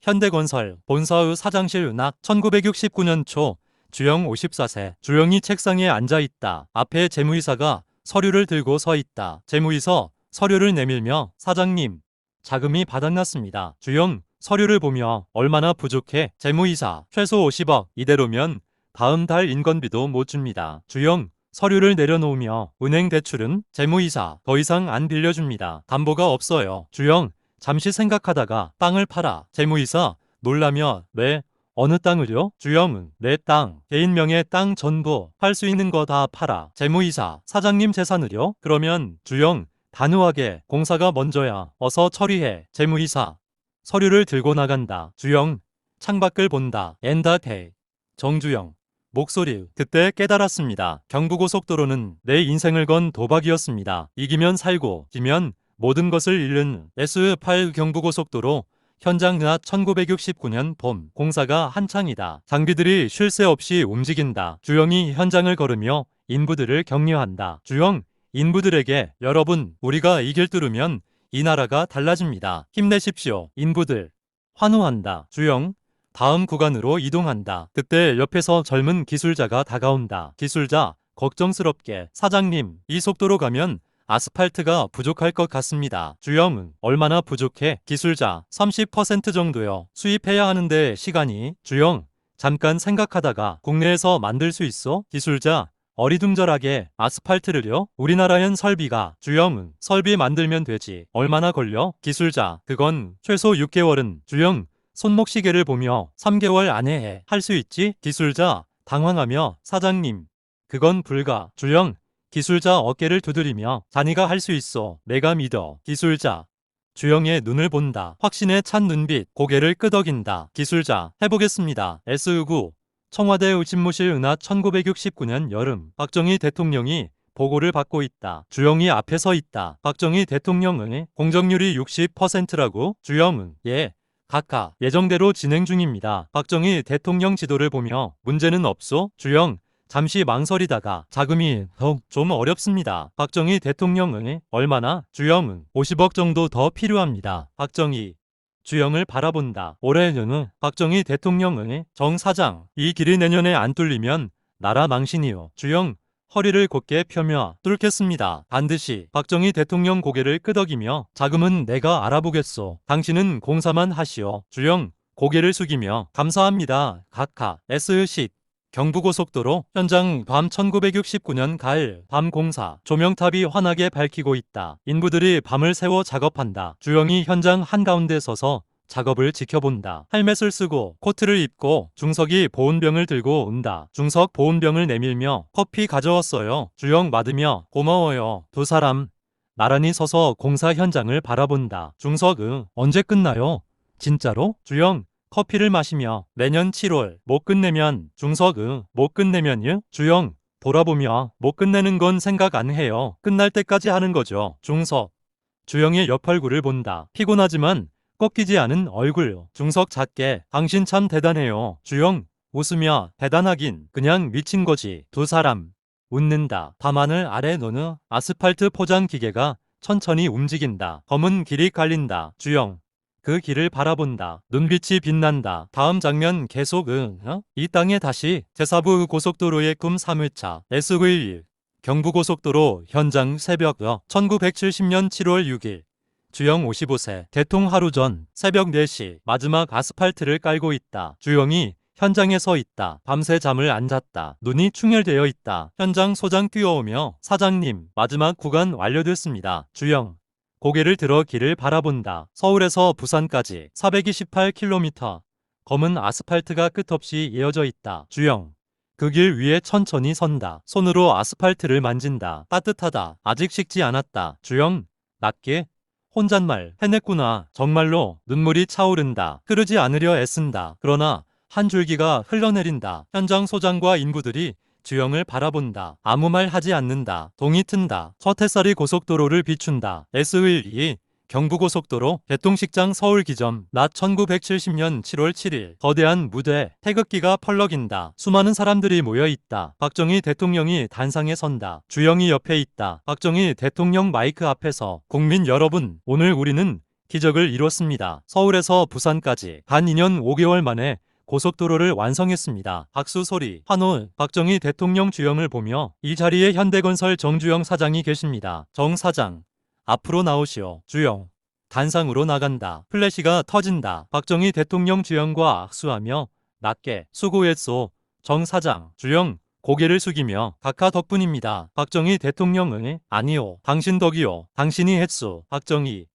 현대건설 본사의 사장실 은학 1969년 초 주영 54세. 주영이 책상에 앉아있다. 앞에 재무이사가 서류를 들고 서 있다. 재무이서 서류를 내밀며 사장님 자금이 바닥났습니다. 주영 서류를 보며 얼마나 부족해? 재무이사 최소 50억. 이대로면 다음 달 인건비도 못 줍니다. 주영 서류를 내려놓으며 은행 대출은? 재무이사 더 이상 안 빌려줍니다. 담보가 없어요. 주영 잠시 생각하다가 땅을 팔아. 재무이사 놀라며 네? 어느 땅을요? 주영은 내 땅, 개인 명의 땅 전부 팔 수 있는 거 다 팔아. 재무이사 사장님 재산을요? 그러면 주영 단호하게 공사가 먼저야. 어서 처리해. 재무이사 서류를 들고 나간다. 주영 창밖을 본다. 엔다테이 정주영 목소리 그때 깨달았습니다. 경부고속도로는 내 인생을 건 도박이었습니다. 이기면 살고 지면 모든 것을 잃는 S8 경부고속도로 현장 나 1969년 봄 공사가 한창이다. 장비들이 쉴 새 없이 움직인다. 주영이 현장을 걸으며 인부들을 격려한다. 주영 인부들에게 여러분 우리가 이길 뚫으면 이 나라가 달라집니다. 힘내십시오. 인부들 환호한다. 주영 다음 구간으로 이동한다. 그때 옆에서 젊은 기술자가 다가온다. 기술자 걱정스럽게 사장님 이 속도로 가면 아스팔트가 부족할 것 같습니다. 주영, 얼마나 부족해? 기술자, 30% 정도요. 수입해야 하는데 시간이. 주영, 잠깐 생각하다가 국내에서 만들 수 있어? 기술자, 어리둥절하게. 아스팔트를요? 우리나라엔 설비가. 주영, 설비 만들면 되지. 얼마나 걸려? 기술자, 그건 최소 6개월은. 주영, 손목시계를 보며 3개월 안에 할 수 있지? 기술자, 당황하며 사장님, 그건 불가. 주영, 기술자 어깨를 두드리며 자네가 할 수 있어. 내가 믿어. 기술자, 주영의 눈을 본다. 확신에 찬 눈빛, 고개를 끄덕인다. 기술자, 해보겠습니다. S9 청와대 집무실 은하 1969년 여름. 박정희 대통령이 보고를 받고 있다. 주영이 앞에 서 있다. 박정희 대통령은 공정률이 60%라고? 주영은 예. 각하 예정대로 진행 중입니다. 박정희 대통령 지도를 보며 문제는 없소? 주영 잠시 망설이다가 자금이 좀 어렵습니다. 박정희 대통령은 얼마나? 주영은 50억 정도 더 필요합니다. 박정희 주영을 바라본다. 올해는 박정희 대통령은 정 사장 이 길이 내년에 안 뚫리면 나라 망신이요. 주영 허리를 곧게 펴며 뚫겠습니다. 반드시. 박정희 대통령 고개를 끄덕이며 자금은 내가 알아보겠소. 당신은 공사만 하시오. 주영 고개를 숙이며 감사합니다. 각하. S식 경부고속도로 현장 밤 1969년 가을 밤 공사 조명탑이 환하게 밝히고 있다. 인부들이 밤을 새워 작업한다. 주영이 현장 한가운데 서서 작업을 지켜본다. 헬멧을 쓰고 코트를 입고 중석이 보온병을 들고 온다. 중석 보온병을 내밀며 커피 가져왔어요. 주영 받으며 고마워요. 두 사람 나란히 서서 공사 현장을 바라본다. 중석 언제 끝나요? 진짜로? 주영 커피를 마시며 내년 7월 못 끝내면. 중석 못 끝내면요? 주영 돌아보며 못 끝내는 건 생각 안 해요. 끝날 때까지 하는 거죠. 중석 주영의 옆 얼굴을 본다. 피곤하지만 꺾이지 않은 얼굴. 중석 작게 당신 참 대단해요. 주영 웃으며 대단하긴 그냥 미친 거지. 두 사람 웃는다. 밤하늘 아래 노는 아스팔트 포장 기계가 천천히 움직인다. 검은 길이 갈린다. 주영 그 길을 바라본다. 눈빛이 빛난다. 다음 장면 계속. 이 땅에 다시 제4부 고속도로의 꿈 3회차 S911 경부고속도로 현장 새벽 1970년 7월 6일 주영 55세 대통 하루 전 새벽 4시 마지막 아스팔트를 깔고 있다. 주영이 현장에 서 있다. 밤새 잠을 안 잤다. 눈이 충혈되어 있다. 현장 소장 뛰어오며 사장님 마지막 구간 완료됐습니다. 주영 고개를 들어 길을 바라본다. 서울에서 부산까지 428km. 검은 아스팔트가 끝없이 이어져 있다. 주영 그 길 위에 천천히 선다. 손으로 아스팔트를 만진다. 따뜻하다. 아직 식지 않았다. 주영 낮게 혼잣말 해냈구나. 정말로 눈물이 차오른다. 흐르지 않으려 애쓴다. 그러나 한 줄기가 흘러내린다. 현장 소장과 인부들이 주영을 바라본다. 아무 말 하지 않는다. 동이 튼다. 첫 햇살이 고속도로를 비춘다. S12 경부고속도로 개통식장 서울기점 낮 1970년 7월 7일 거대한 무대 태극기가 펄럭인다. 수많은 사람들이 모여있다. 박정희 대통령이 단상에 선다. 주영이 옆에 있다. 박정희 대통령 마이크 앞에서 국민 여러분 오늘 우리는 기적을 이뤘습니다. 서울에서 부산까지 단 2년 5개월 만에 고속도로를 완성했습니다. 박수 소리, 환호. 박정희 대통령 주영을 보며 이 자리에 현대건설 정주영 사장이 계십니다. 정 사장, 앞으로 나오시오. 주영, 단상으로 나간다. 플래시가 터진다. 박정희 대통령 주영과 악수하며 낮게 수고했소. 정 사장, 주영, 고개를 숙이며 각하 덕분입니다. 박정희 대통령은 아니요. 당신 덕이요. 당신이 했소. 박정희,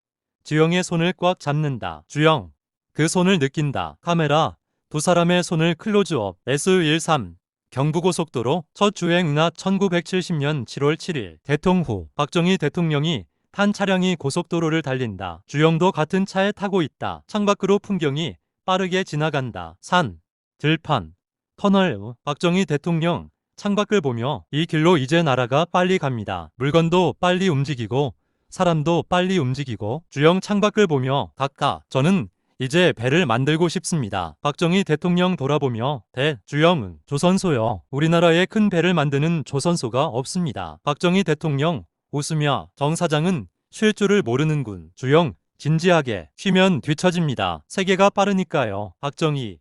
주영의 손을 꽉 잡는다. 주영, 그 손을 느낀다. 카메라, 두 사람의 손을 클로즈업. S13 경부고속도로 첫 주행 은하 1970년 7월 7일 대통 후 박정희 대통령이 탄 차량이 고속도로를 달린다. 주영도 같은 차에 타고 있다. 창밖으로 풍경이 빠르게 지나간다. 산, 들판, 터널. 박정희 대통령 창밖을 보며 이 길로 이제 나라가 빨리 갑니다. 물건도 빨리 움직이고 사람도 빨리 움직이고. 주영 창밖을 보며 각하 저는 이제 배를 만들고 싶습니다. 박정희 대통령 돌아보며 주영은 조선소요. 우리나라에 큰 배를 만드는 조선소가 없습니다. 박정희 대통령 웃으며 정 사장은 쉴 줄을 모르는군. 주영 진지하게 쉬면 뒤처집니다. 세계가 빠르니까요. 박정희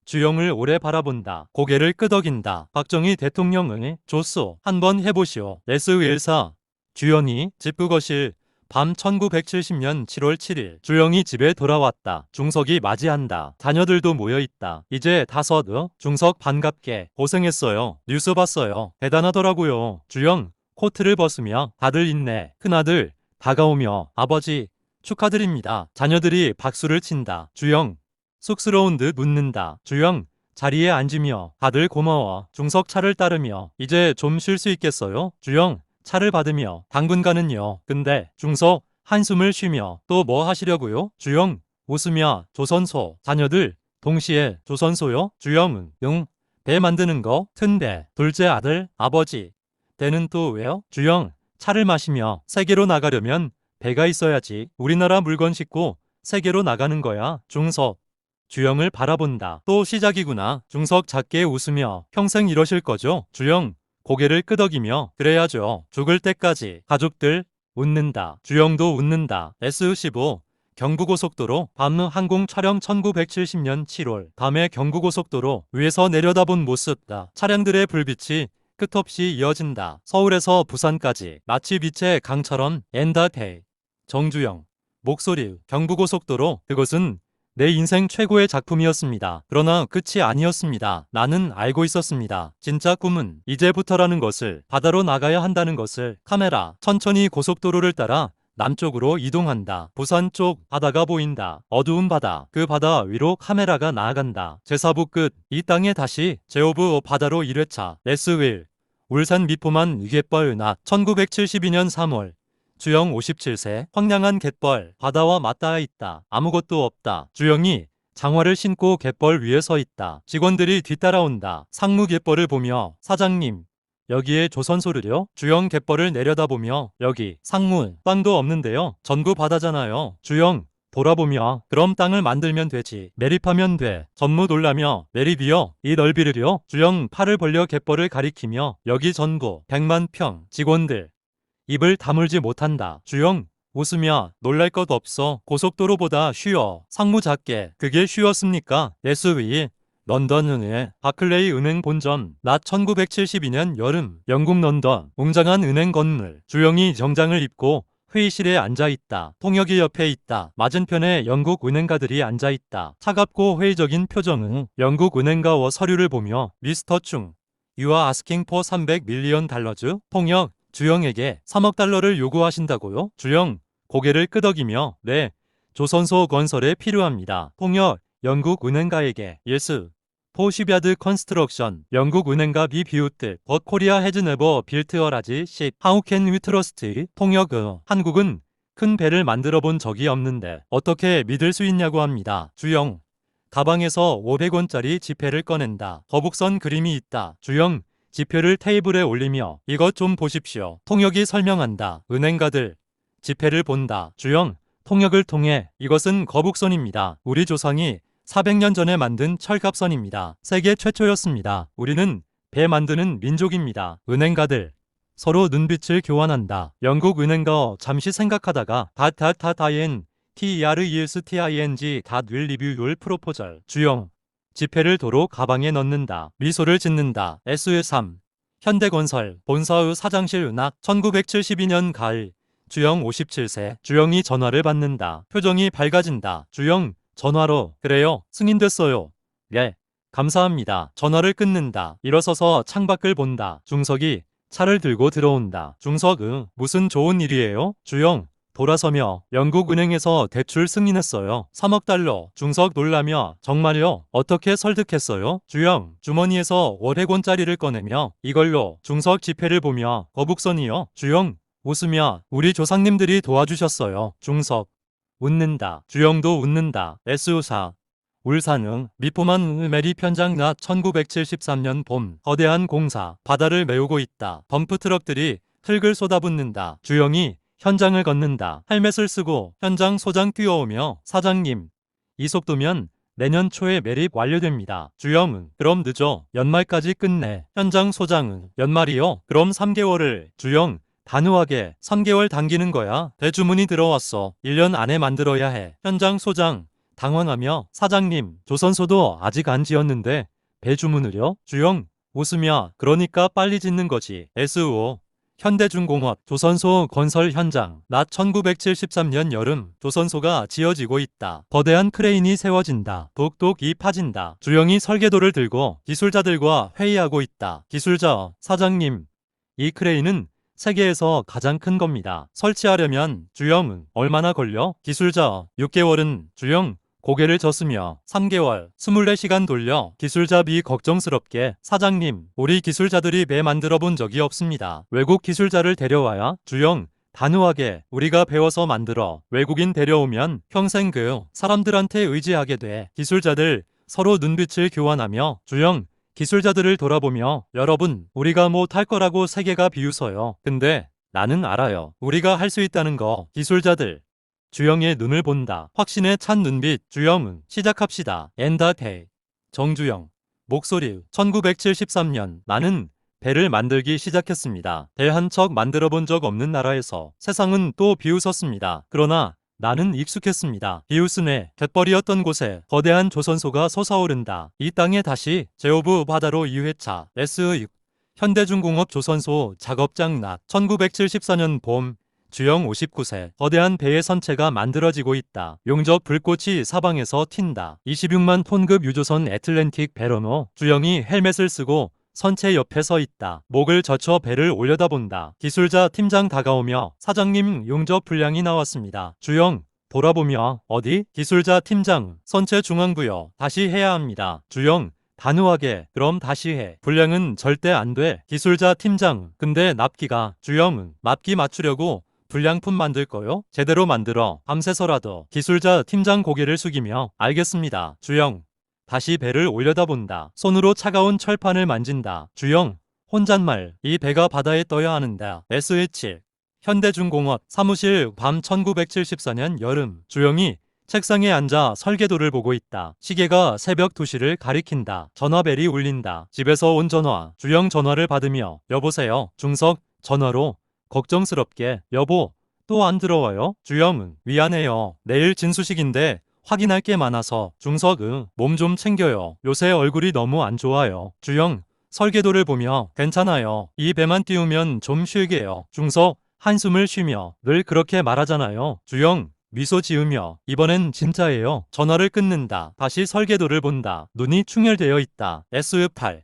주영을 오래 바라본다. 고개를 끄덕인다. 박정희 대통령은 좋소. 한번 해보시오. S14 주영이 집구거실 밤 1970년 7월 7일 주영이 집에 돌아왔다. 중석이 맞이한다. 자녀들도 모여있다. 이제 다섯. 중석 반갑게 고생했어요. 뉴스 봤어요. 대단하더라고요. 주영 코트를 벗으며 다들 있네. 큰아들 다가오며 아버지 축하드립니다. 자녀들이 박수를 친다. 주영 쑥스러운 듯 묻는다. 주영 자리에 앉으며 다들 고마워. 중석 차를 따르며 이제 좀 쉴 수 있겠어요? 주영 차를 받으며 당분간은요. 근데 중석 한숨을 쉬며 또 뭐 하시려고요? 주영 웃으며 조선소. 자녀들 동시에 조선소요? 주영은 응. 배 만드는 거 튼배. 둘째 아들 아버지 배는 또 왜요? 주영 차를 마시며 세계로 나가려면 배가 있어야지. 우리나라 물건 싣고 세계로 나가는 거야. 중석 주영을 바라본다. 또 시작이구나. 중석 작게 웃으며 평생 이러실 거죠? 주영 고개를 끄덕이며 그래야죠. 죽을 때까지. 가족들 웃는다. 주영도 웃는다. SU15 경부고속도로 밤 항공 촬영 1970년 7월 밤의 경부고속도로 위에서 내려다본 모습. 차량들의 불빛이 끝없이 이어진다. 서울에서 부산까지 마치 빛의 강처럼 엔다테이. 정주영 목소리. 경부고속도로 그것은 내 인생 최고의 작품이었습니다. 그러나 끝이 아니었습니다. 나는 알고 있었습니다. 진짜 꿈은 이제부터라는 것을, 바다로 나가야 한다는 것을. 카메라 천천히 고속도로를 따라 남쪽으로 이동한다. 부산 쪽 바다가 보인다. 어두운 바다. 그 바다 위로 카메라가 나아간다. 제4부 끝. 이 땅에 다시 제오브 바다로 1회차. S1 울산 미포만 갯벌 낮 1972년 3월 주영 57세. 황량한 갯벌 바다와 맞닿아 있다. 아무것도 없다. 주영이 장화를 신고 갯벌 위에 서 있다. 직원들이 뒤따라온다. 상무 갯벌을 보며 사장님 여기에 조선소를요? 주영 갯벌을 내려다보며 여기 상무 땅도 없는데요. 전부 바다잖아요. 주영 돌아보며 그럼 땅을 만들면 되지. 매립하면 돼. 전무 놀라며 매립이요? 이 넓이를요? 주영 팔을 벌려 갯벌을 가리키며 여기 전부 100만 평. 직원들 입을 다물지 못한다. 주영 웃으며 놀랄 것 없어. 고속도로보다 쉬워. 상무 작게. 그게 쉬웠습니까? SW 런던 은행 바클레이 은행 본점 낮 1972년 여름 영국 런던 웅장한 은행 건물. 주영이 정장을 입고 회의실에 앉아있다. 통역이 옆에 있다. 맞은편에 영국 은행가들이 앉아있다. 차갑고 회의적인 표정은 영국 은행가와 서류를 보며 미스터 충 You are asking for 300 밀리언 달러즈? 통역 주영에게 3억 달러를 요구하신다고요? 주영 고개를 끄덕이며 네, 조선소 건설에 필요합니다. 통역 영국 은행가에게 Yes, for shipyard construction. 영국 은행가 be built, but Korea has never built a large ship. How can we trust? 통역 한국은 큰 배를 만들어 본 적이 없는데 어떻게 믿을 수 있냐고 합니다. 주영 가방에서 500원짜리 지폐를 꺼낸다. 거북선 그림이 있다. 주영 지폐를 테이블에 올리며 이것 좀 보십시오. 통역이 설명한다. 은행가들 지폐를 본다. 주영 통역을 통해 이것은 거북선입니다. 우리 조상이 400년 전에 만든 철갑선입니다. 세계 최초였습니다. 우리는 배 만드는 민족입니다. 은행가들 서로 눈빛을 교환한다. 영국 은행가 잠시 생각하다가 닷닷닷IN TERESTING will review your proposal. 주영 지폐를 도로 가방에 넣는다. 미소를 짓는다. SU3 현대건설 본사의 사장실 은학 1972년 가을 주영 57세. 주영이 전화를 받는다. 표정이 밝아진다. 주영 전화로 그래요 승인됐어요. 예 감사합니다. 전화를 끊는다. 일어서서 창밖을 본다. 중석이 차를 들고 들어온다. 중석 무슨 좋은 일이에요? 주영 돌아서며 영국은행에서 대출 승인했어요. 3억 달러. 중석 놀라며 정말요? 어떻게 설득했어요? 주영 주머니에서 500원짜리를 꺼내며 이걸로. 중석 지폐를 보며 거북선이요? 주영 웃으며 우리 조상님들이 도와주셨어요. 중석 웃는다. 주영도 웃는다. SU4 울산응 미포만 메리 편장 낮 1973년 봄 거대한 공사 바다를 메우고 있다. 덤프트럭들이 흙을 쏟아붓는다. 주영이 현장을 걷는다. 헬멧을 쓰고 현장 소장 뛰어오며 사장님 이 속도면 내년 초에 매립 완료됩니다. 주영은 그럼 늦어. 연말까지 끝내. 현장 소장은 연말이요? 그럼 3개월을. 주영 단호하게 3개월 당기는 거야. 대주문이 들어왔어. 1년 안에 만들어야 해. 현장 소장 당황하며 사장님 조선소도 아직 안 지었는데 배 주문을요? 주영 웃으며 그러니까 빨리 짓는 거지. SO 현대중공업 조선소 건설 현장. 낮 1973년 여름 조선소가 지어지고 있다. 거대한 크레인이 세워진다. 독독이 파진다. 주영이 설계도를 들고 기술자들과 회의하고 있다. 기술자, 사장님, 이 크레인은 세계에서 가장 큰 겁니다. 설치하려면 주영 얼마나 걸려? 기술자 6개월은 주영 고개를 젓으며 3개월 24시간 돌려 기술자비 걱정스럽게 사장님 우리 기술자들이 배 만들어 본 적이 없습니다. 외국 기술자를 데려와야 주영 단호하게 우리가 배워서 만들어 외국인 데려오면 평생 그 사람들한테 의지하게 돼. 기술자들 서로 눈빛을 교환하며 주영 기술자들을 돌아보며 여러분 우리가 못할 거라고 세계가 비웃어요. 근데 나는 알아요. 우리가 할 수 있다는 거. 기술자들 주영의 눈을 본다. 확신에 찬 눈빛. 주영은 시작합시다. 엔다테이. 정주영 목소리 1973년 나는 배를 만들기 시작했습니다. 배 한 척 만들어 본 적 없는 나라에서 세상은 또 비웃었습니다. 그러나 나는 익숙했습니다. 비웃음의 갯벌이었던 곳에 거대한 조선소가 솟아오른다. 이 땅에 다시 제오브 바다로 2회차 S6 현대중공업 조선소 작업장 낮 1974년 봄 주영 59세 거대한 배의 선체가 만들어지고 있다. 용접 불꽃이 사방에서 튄다. 26만 톤급 유조선 애틀랜틱 베러노 주영이 헬멧을 쓰고 선체 옆에 서 있다. 목을 젖혀 배를 올려다본다. 기술자 팀장 다가오며 사장님 용접 분량이 나왔습니다. 주영 돌아보며 어디? 기술자 팀장 선체 중앙부여 다시 해야 합니다. 주영 단호하게 그럼 다시 해. 분량은 절대 안 돼. 기술자 팀장 근데 납기가 주영은 납기 맞추려고 불량품 만들 거요? 제대로 만들어. 밤새서라도. 기술자 팀장 고개를 숙이며 알겠습니다. 주영 다시 배를 올려다본다. 손으로 차가운 철판을 만진다. 주영 혼잣말 이 배가 바다에 떠야 하는다. S17 현대중공업 사무실 밤 1974년 여름 주영이 책상에 앉아 설계도를 보고 있다. 시계가 새벽 2시를 가리킨다. 전화벨이 울린다. 집에서 온 전화. 주영 전화를 받으며 여보세요. 중석 전화로 걱정스럽게 여보 또 안 들어와요? 주영은 미안해요. 내일 진수식인데 확인할 게 많아서. 중석 몸 좀 챙겨요. 요새 얼굴이 너무 안 좋아요. 주영 설계도를 보며 괜찮아요. 이 배만 띄우면 좀 쉴게요. 중석 한숨을 쉬며 늘 그렇게 말하잖아요. 주영 미소 지으며 이번엔 진짜예요. 전화를 끊는다. 다시 설계도를 본다. 눈이 충혈되어 있다. S8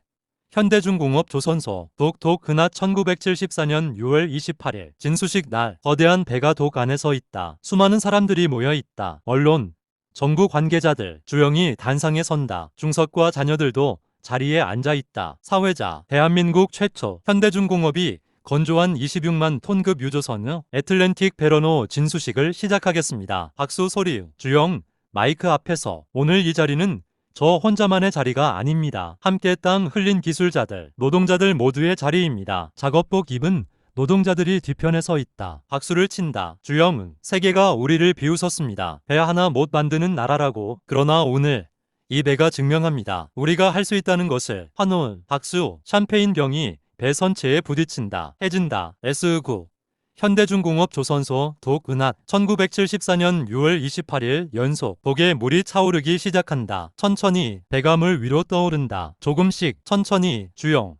현대중공업 조선소 독 그낮 1974년 6월 28일 진수식 날 거대한 배가 독 안에 서 있다. 수많은 사람들이 모여 있다. 언론, 정부 관계자들, 주영이 단상에 선다. 중석과 자녀들도 자리에 앉아 있다. 사회자, 대한민국 최초 현대중공업이 건조한 26만 톤급 유조선 애틀랜틱 베러노 진수식을 시작하겠습니다. 박수 소리. 주영 마이크 앞에서 오늘 이 자리는 저 혼자만의 자리가 아닙니다. 함께 땀 흘린 기술자들, 노동자들 모두의 자리입니다. 작업복 입은 노동자들이 뒤편에 서 있다. 박수를 친다. 주영은 세계가 우리를 비웃었습니다. 배 하나 못 만드는 나라라고. 그러나 오늘 이 배가 증명합니다. 우리가 할 수 있다는 것을. 환호, 박수, 샴페인 병이 배 선체에 부딪힌다. 해진다. S9 현대중공업 조선소 독은핫 1974년 6월 28일 연속 독에 물이 차오르기 시작한다. 천천히 배가 물 위로 떠오른다. 조금씩 천천히. 주영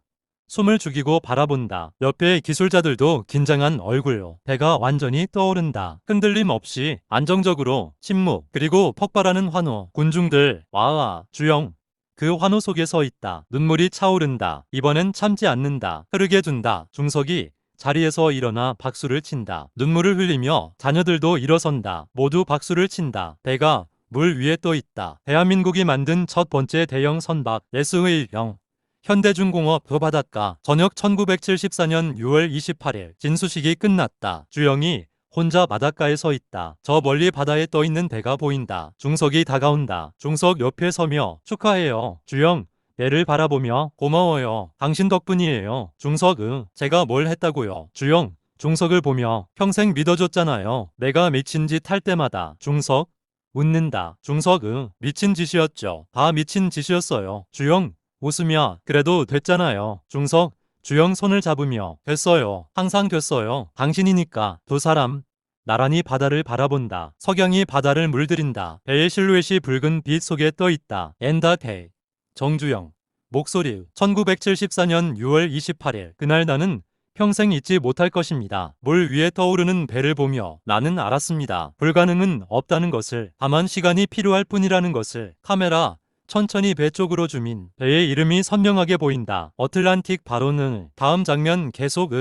숨을 죽이고 바라본다. 옆에 기술자들도 긴장한 얼굴로. 배가 완전히 떠오른다. 흔들림 없이 안정적으로. 침묵 그리고 폭발하는 환호. 군중들 와아. 주영 그 환호 속에 서 있다. 눈물이 차오른다. 이번엔 참지 않는다. 흐르게 둔다. 중석이 자리에서 일어나 박수를 친다. 눈물을 흘리며 자녀들도 일어선다. 모두 박수를 친다. 배가 물 위에 떠 있다. 대한민국이 만든 첫 번째 대형 선박 S1형 현대중공업 바닷가. 저녁 1974년 6월 28일 진수식이 끝났다. 주영이 혼자 바닷가에 서 있다. 저 멀리 바다에 떠 있는 배가 보인다. 중석이 다가온다. 중석 옆에 서며 축하해요. 주영 배를 바라보며 고마워요. 당신 덕분이에요. 중석 제가 뭘 했다고요? 주영 중석을 보며 평생 믿어줬잖아요. 내가 미친 짓 할 때마다. 중석 웃는다. 중석 미친 짓이었죠. 다 미친 짓이었어요. 주영 웃으며 그래도 됐잖아요. 중석 주영 손을 잡으며 됐어요. 항상 됐어요. 당신이니까. 두 사람 나란히 바다를 바라본다. 석양이 바다를 물들인다. 배의 실루엣이 붉은 빛 속에 떠 있다. 엔다테이 정주영 목소리 1974년 6월 28일 그날 나는 평생 잊지 못할 것입니다. 물 위에 떠오르는 배를 보며 나는 알았습니다. 불가능은 없다는 것을. 다만 시간이 필요할 뿐이라는 것을. 카메라 천천히 배 쪽으로 줌인. 배의 이름이 선명하게 보인다. 어틀란틱 바로는. 다음 장면 계속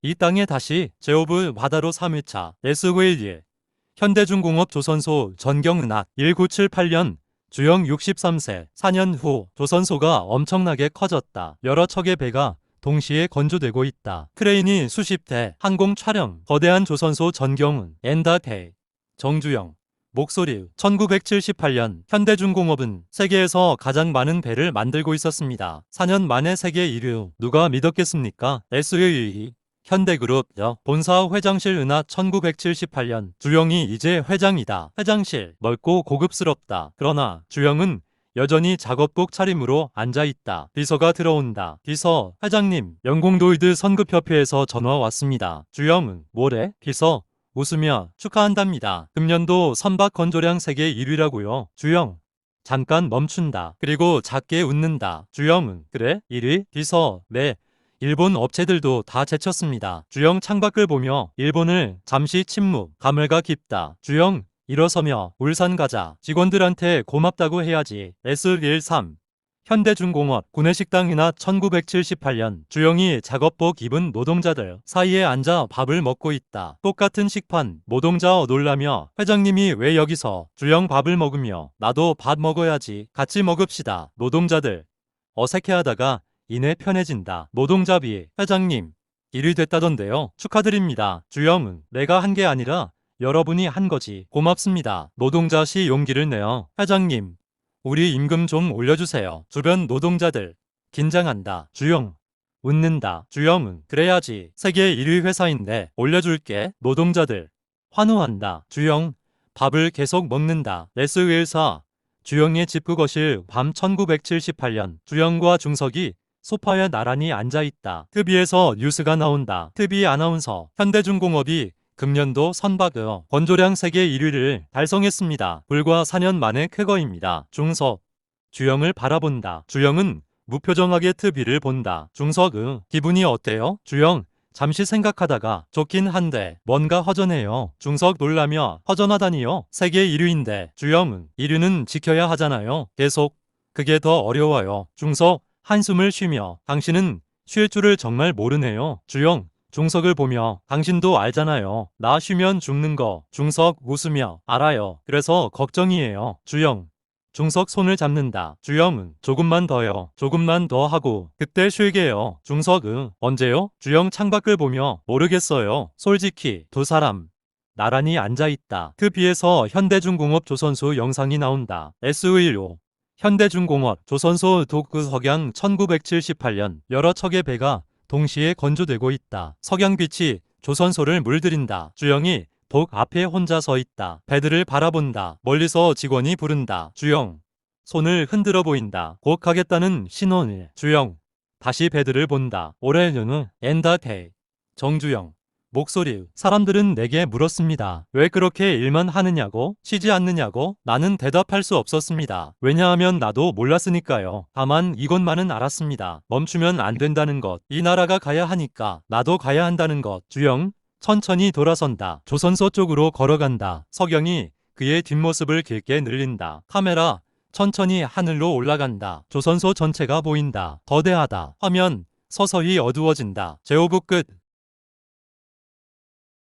이 땅에 다시 제오브 바다로 3회차. S911 현대중공업 조선소 전경은학 1978년 주영 63세. 4년 후 조선소가 엄청나게 커졌다. 여러 척의 배가 동시에 건조되고 있다. 크레인이 수십 대. 항공 촬영. 거대한 조선소 전경은. 엔다페이 정주영 목소리. 1978년 현대중공업은 세계에서 가장 많은 배를 만들고 있었습니다. 4년 만에 세계 1위. 누가 믿었겠습니까? SUE 현대그룹 본사 회장실 은하. 1978년 주영이 이제 회장이다. 회장실 넓고 고급스럽다. 그러나 주영은 여전히 작업복 차림으로 앉아있다. 비서가 들어온다. 비서 회장님, 영공도이드 선급협회에서 전화 왔습니다. 주영은 뭐래? 비서 웃으며 축하한답니다. 금년도 선박 건조량 세계 1위라고요. 주영 잠깐 멈춘다. 그리고 작게 웃는다. 주영은 그래? 1위? 비서 네. 일본 업체들도 다 제쳤습니다. 주영 창밖을 보며 일본을 잠시 침묵. 감회가 깊다. 주영 일어서며 울산 가자. 직원들한테 고맙다고 해야지. S13 현대중공업 구내식당이나. 1978년 주영이 작업복 입은 노동자들 사이에 앉아 밥을 먹고 있다. 똑같은 식판. 노동자 놀라며 회장님이 왜 여기서? 주영 밥을 먹으며 나도 밥 먹어야지. 같이 먹읍시다. 노동자들 어색해하다가 이내 편해진다. 노동자비 회장님 1위 됐다던데요. 축하드립니다. 주영은 내가 한 게 아니라 여러분이 한 거지. 고맙습니다. 노동자시 용기를 내어 회장님 우리 임금 좀 올려주세요. 주변 노동자들 긴장한다. 주영 웃는다. 주영은 그래야지. 세계 1위 회사인데 올려줄게. 노동자들 환호한다. 주영 밥을 계속 먹는다. S14 주영의 집구거실. 밤 1978년 주영과 중석이 소파에 나란히 앉아있다. TV에서 뉴스가 나온다. TV 아나운서 현대중공업이 금년도 선박 건조량 세계 1위를 달성했습니다. 불과 4년 만에 쾌거입니다. 중석 주영을 바라본다. 주영은 무표정하게 TV를 본다. 중석 기분이 어때요? 주영 잠시 생각하다가 좋긴 한데 뭔가 허전해요. 중석 놀라며 허전하다니요? 세계 1위인데. 주영은 1위는 지켜야 하잖아요. 계속 그게 더 어려워요. 중석 한숨을 쉬며 당신은 쉴 줄을 정말 모르네요. 주영 중석을 보며 당신도 알잖아요. 나 쉬면 죽는 거. 중석 웃으며 알아요. 그래서 걱정이에요. 주영 중석 손을 잡는다. 주영은 조금만 더요. 조금만 더 하고 그때 쉴게요. 중석 언제요? 주영 창밖을 보며 모르겠어요. 솔직히. 두 사람 나란히 앉아있다. 그 비에서 현대중공업 조선소 영상이 나온다. S15 현대중공업 조선소 독그 석양. 1978년 여러 척의 배가 동시에 건조되고 있다. 석양빛이 조선소를 물들인다. 주영이 독 앞에 혼자 서 있다. 배들을 바라본다. 멀리서 직원이 부른다. 주영 손을 흔들어 보인다. 곧 가겠다는 신호를. 주영 다시 배들을 본다. 올해는 엔다페이 정주영 목소리. 사람들은 내게 물었습니다. 왜 그렇게 일만 하느냐고? 쉬지 않느냐고? 나는 대답할 수 없었습니다. 왜냐하면 나도 몰랐으니까요. 다만 이것만은 알았습니다. 멈추면 안 된다는 것. 이 나라가 가야 하니까 나도 가야 한다는 것. 주영 천천히 돌아선다. 조선소 쪽으로 걸어간다. 석영이 그의 뒷모습을 길게 늘린다. 카메라 천천히 하늘로 올라간다. 조선소 전체가 보인다. 거대하다. 화면 서서히 어두워진다. 제오브 끝.